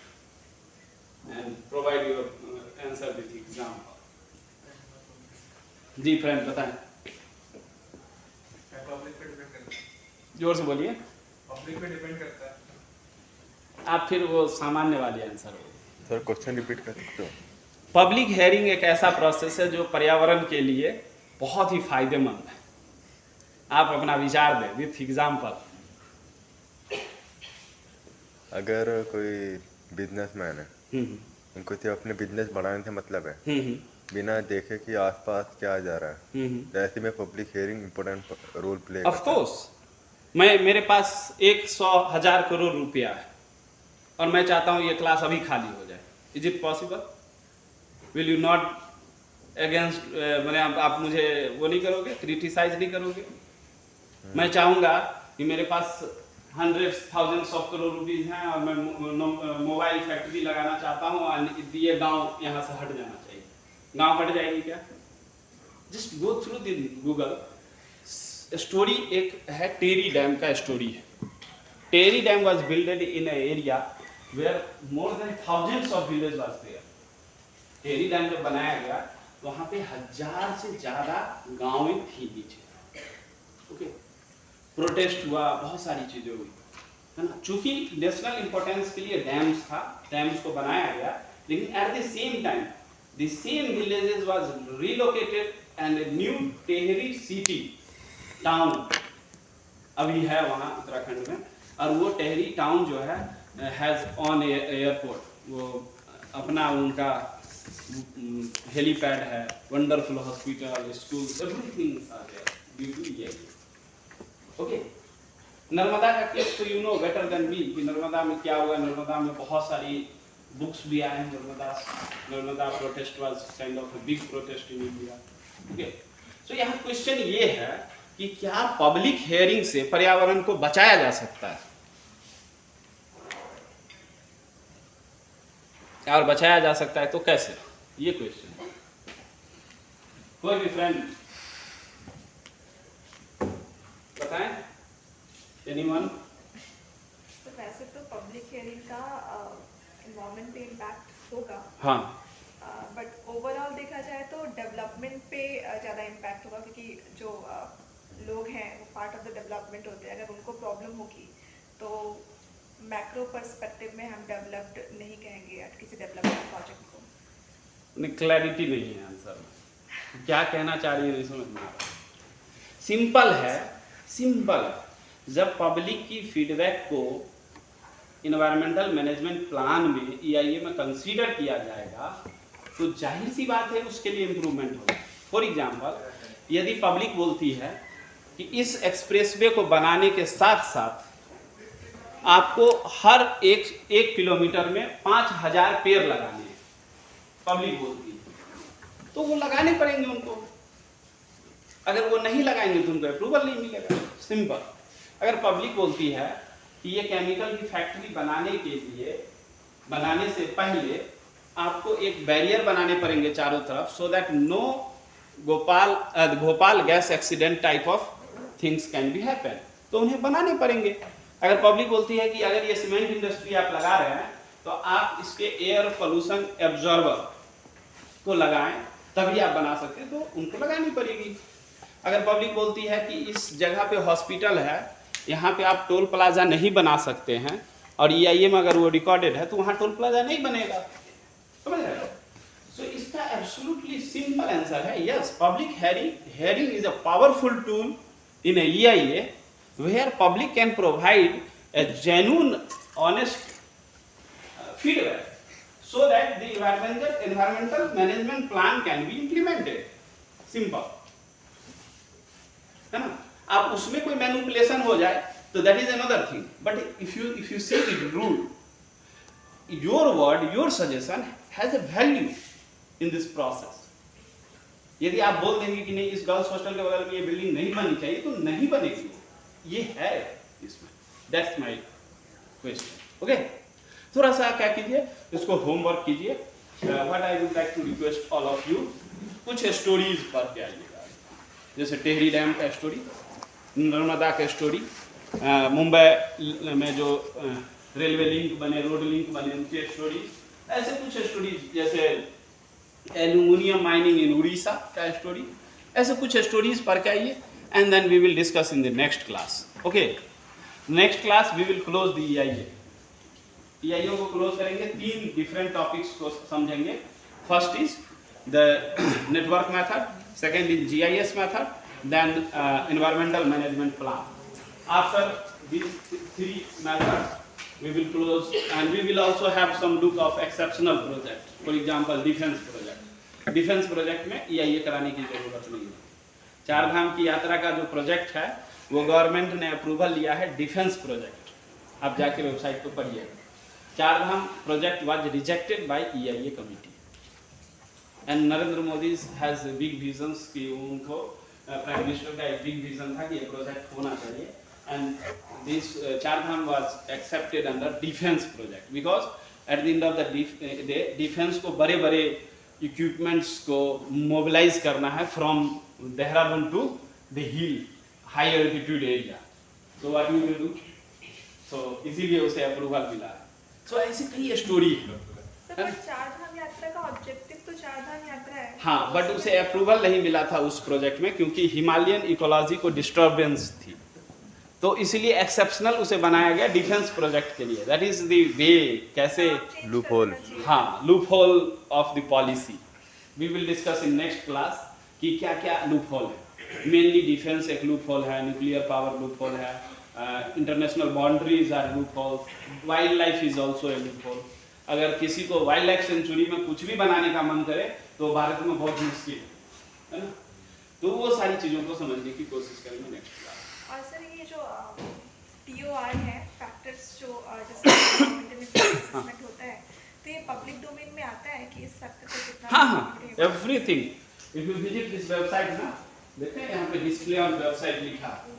and provide your answer with example? जी friend बताएं। Public पे depend करता है, जोर से बोलिए। पब्लिक पे डिपेंड करता है। आप फिर वो सामान्य वाले आंसर हो। सर क्वेश्चन रिपीट कर सकते हो? पब्लिक हेयरिंग एक ऐसा प्रोसेस है जो पर्यावरण के लिए बहुत ही फायदेमंद है। आप अपना विचार दें विथ एग्जाम्पल। अगर कोई बिजनेसमैन है, उनको तो अपने बिजनेस बढ़ाने से मतलब है, बिना देखे कि आसपास क्या जा रहा है, तो ऐसे में public hearing important role play of course. मेरे पास 100,000 करोड़ रुपया है और मैं चाहता हूँ ये क्लास अभी खाली हो जाए। Is it possible? Will you not against मैंने आप मुझे वो नहीं करोगे, क्रिटिसाइज नहीं करोगे? मैं चाहूँगा कि मेरे पास hundreds thousands of crore rupees हैं और मैं मोबाइल फैक्ट्री लगाना चाहता हूँ और ये गांव यहाँ से हट जाना चाहिए। गांव हट जाएगी क्या? Just go through the Google story. एक है टेरी डैम का स्टोरी है। Tehri dam was builded in a area where more than thousands of village was there. Tehri dam जब बनाया गया तो वहाँ पे 1000 से ज्यादा गाँवें थी नीचे। ओके, प्रोटेस्ट हुआ, बहुत सारी चीजें हुई, है ना। चूंकि नेशनल इंपॉर्टेंस के लिए डैम्स था, डैम्स को बनाया गया, लेकिन at the same time the same villages was relocated and new Tehri city town अभी है वहाँ उत्तराखंड में। और वो टेहरी टाउन जो है हैज ऑन एयरपोर्ट, वो अपना उनका हेलीपैड है, wonderful hospital, school, everything are there due to ये। ओके, नर्मदा का केस तो you know better than me कि नर्मदा में क्या हुआ। नर्मदा में बहुत सारी बुक्स भी आए हैं। Narmada protest was kind of a big protest in India. Okay, so यहाँ क्वेश्चन ये है कि क्या पब्लिक हियरिंग से पर्यावरण को बचाया जा सकता है? और बचाया जा सकता है तो कैसे, ये क्वेश्चन। कोई भी फ्रेंड बताएं? एनीवन? तो वैसे तो पब्लिक हियरिंग का एनवायरनमेंट पे इम्पैक्ट होगा, हाँ, बट ओवरऑल देखा जाए तो डेवलपमेंट पे ज़्यादा इम्पैक्ट होगा, क्योंकि जो लोग हैं वो पार्ट ऑफ द डेवलपमेंट होते हैं। अगर उनको प्रॉब्लम होगी तो मैक्रो पर्सपेक्टिव में हम डेवलप्ड नहीं कहेंगे किसी डेवलपमेंट प्रोजेक्ट को। नहीं, क्लैरिटी नहीं है आंसर में। क्या कहना चाह रही है नहीं समझ में आ रहा। सिंपल है, सिंपल है। जब पब्लिक की फीडबैक को इन्वायरमेंटल मैनेजमेंट प्लान में EIA में कंसीडर किया जाएगा तो जाहिर सी बात है उसके लिए इम्प्रूवमेंट होगा। फॉर एग्जांपल, यदि पब्लिक बोलती है कि इस एक्सप्रेसवे को बनाने के साथ साथ आपको हर एक किलोमीटर में 5000 पेड़ लगाने हैं, पब्लिक बोलती है, तो वो लगाने पड़ेंगे उनको। अगर वो नहीं लगाएंगे तो उनको अप्रूवल नहीं मिलेगा। सिंपल। अगर पब्लिक बोलती है कि ये केमिकल की फैक्ट्री बनाने से पहले आपको एक बैरियर बनाने पड़ेंगे चारों तरफ, so that no Bhopal gas accident type of things can be happen, तो उन्हें बनाने पड़ेंगे। अगर पब्लिक बोलती है कि अगर ये सीमेंट इंडस्ट्री आप लगा रहे हैं तो आप इसके एयर पोल्यूशन एब्जॉर्बर को लगाएं, तभी आप बना सकते हैं, तो उनको लगानी पड़ेगी। अगर पब्लिक बोलती है कि इस जगह पे हॉस्पिटल है, यहाँ पे आप टोल प्लाजा नहीं बना सकते हैं, और EIA में अगर वो रिकॉर्डेड है तो वहाँ टोल प्लाजा नहीं बनेगा। समझ रहे हो? सो इसका एब्सोल्युटली सिंपल आंसर है yes, public hearing is a powerful tool in EIA where public can provide a genuine, honest feedback so that the environmental management plan can be implemented. Simple. है ना? आप उसमें कोई मैनिपुलेशन हो जाए तो that is another thing. But if you say the rule, your word, your suggestion has a value in this process. यदि आप बोल देंगे कि नहीं इस गर्ल्स हॉस्टल के बगल में ये बिल्डिंग नहीं बननी चाहिए तो नहीं बनेगी, ये है इसमें। That's my question. ओके, थोड़ा सा क्या कीजिए, इसको होमवर्क कीजिए। What I would like to request all of you, कुछ स्टोरीज पढ़ के आइएगा, जैसे टेहरी डैम का स्टोरी, नर्मदा का स्टोरी, मुंबई में जो रेलवे लिंक बने, रोड लिंक बने, उनकी स्टोरी, ऐसे कुछ स्टोरीज, जैसे एल्यूमिनियम माइनिंग इन उड़ीसा का स्टोरी, ऐसे कुछ स्टोरीज पढ़ के आइए। and then we will discuss in the next class. Okay. Next class we will close the EIA. EIA को close करेंगे, 3 different topics को समझेंगे. First is the network method, second is GIS method, then environmental management plan. After these 3 methods, we will close, and we will also have some look of exceptional project. For example, defense project. Defense project में EIA कराने की जरूरत नहीं है. 4 धाम की यात्रा का जो प्रोजेक्ट है वो गवर्नमेंट ने अप्रूवल लिया है डिफेंस प्रोजेक्ट. आप जाके वेबसाइट पर पढ़िएगा. 4 Dham project was rejected by EIA committee, and Narendra Modi has big visions कि उनको प्राइम मिनिस्टर का एक बिग विजन था कि ये प्रोजेक्ट होना चाहिए, and this 4 Dham was accepted under defence project because at the end of the defence को बड़े बड़े इक्विपमेंट्स को मोबिलाइज करना है from Dehradun to the hill high altitude area. So what you will do? So इसीलिए उसे अप्रूवल मिला है. सो ऐसी कई स्टोरी है. सर, पर 4 धाम यात्रा का ऑब्जेक्टिव तो 4 धाम यात्रा है. हाँ, बट उसे अप्रूवल नहीं मिला था उस प्रोजेक्ट में क्योंकि हिमालयन इकोलॉजी को डिस्टर्बेंस थी, तो इसीलिए एक्सेप्शनल उसे बनाया गया डिफेंस प्रोजेक्ट के लिए. दैट इज द वे कैसे लूप होल. हाँ, loophole of the policy. We will discuss in next class कि क्या क्या लूप होल है. मेनली डिफेंस एक लूप होल है, न्यूक्लियर पावर लूप होल है, international boundaries are loophole, wildlife is also a loophole. अगर किसी को वाइल्ड लाइफ सेंचुरी में कुछ भी बनाने का मन करे तो भारत में बहुत मुश्किल है ना. तो वो सारी चीज़ों को समझने की कोशिश करेंगे नेक्स्ट क्लास. और सर, ये जो TOR है, फैक्टर्स जो जैसे असेसमेंट होता है, तो ये पब्लिक डोमेन में आता है कि इस फैक्टर को कितना. हाँ, everything. If you visit this website ना, देखते हैं यहाँ पे डिस्प्ले ऑन वेबसाइट लिखा है.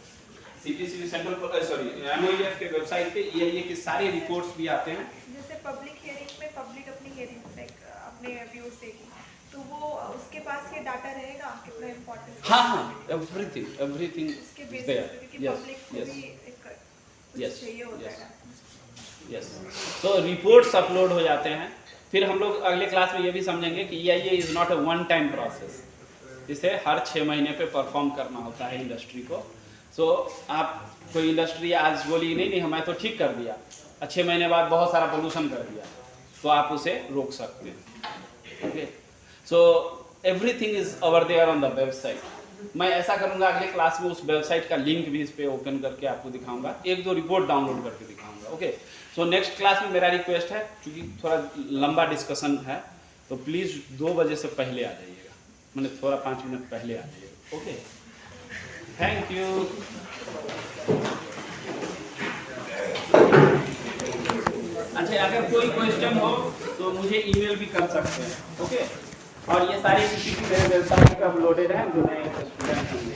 CPCB सेंट्रल सॉरी MOEF के वेबसाइट पे EIA के सारे रिपोर्ट्स भी आते हैं. जैसे पब्लिक हियरिंग में पब्लिक अपनी हियरिंग लाइक अपने व्यूज देगी, तो वो उसके पास ये डाटा रहेगा कितना इम्पोर्टेंट. हाँ, एवरीथिंग उसके बेसिस पे, क्योंकि पब्लिक को भी एक Yes, चाहिए होता है. यस. तो रिपोर्ट्स अपलोड हो जाते हैं. फिर हम लोग अगले क्लास में ये भी समझेंगे कि EIA is not a one time process. इसे हर 6 महीने पे परफॉर्म करना होता है इंडस्ट्री को. सो आप कोई इंडस्ट्री आज बोली नहीं हमें तो ठीक कर दिया, 6 महीने बाद बहुत सारा पोल्यूशन कर दिया, तो आप उसे रोक सकते हैं. Okay. So everything is over there on the website. मैं ऐसा करूंगा अगले क्लास में उस वेबसाइट का लिंक भी इस पे ओपन करके आपको दिखाऊंगा, 1-2 रिपोर्ट डाउनलोड करके दिखाऊंगा. ओके. सो नेक्स्ट क्लास में मेरा रिक्वेस्ट है, क्योंकि थोड़ा लंबा डिस्कशन है, तो प्लीज़ 2 बजे से पहले आ जाइएगा, मैंने थोड़ा 5 मिनट पहले आ जाइएगा. ओके. Thank you. अच्छा, अगर कोई क्वेश्चन हो तो मुझे ईमेल भी कर सकते हैं. ओके. और ये सारी चीज़ें मेरे वेबसाइट पर अपलोडेड हैं जो नए स्टूडेंट होंगे.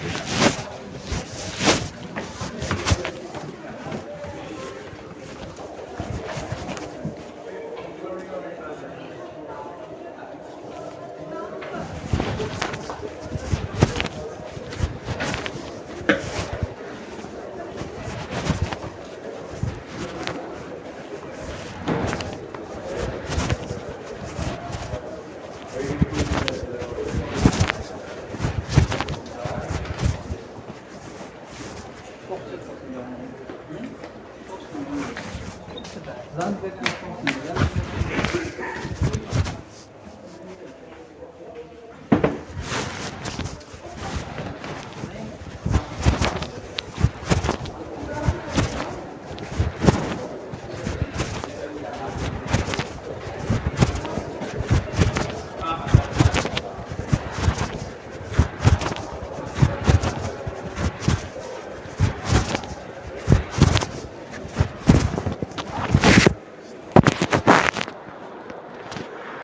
Run back to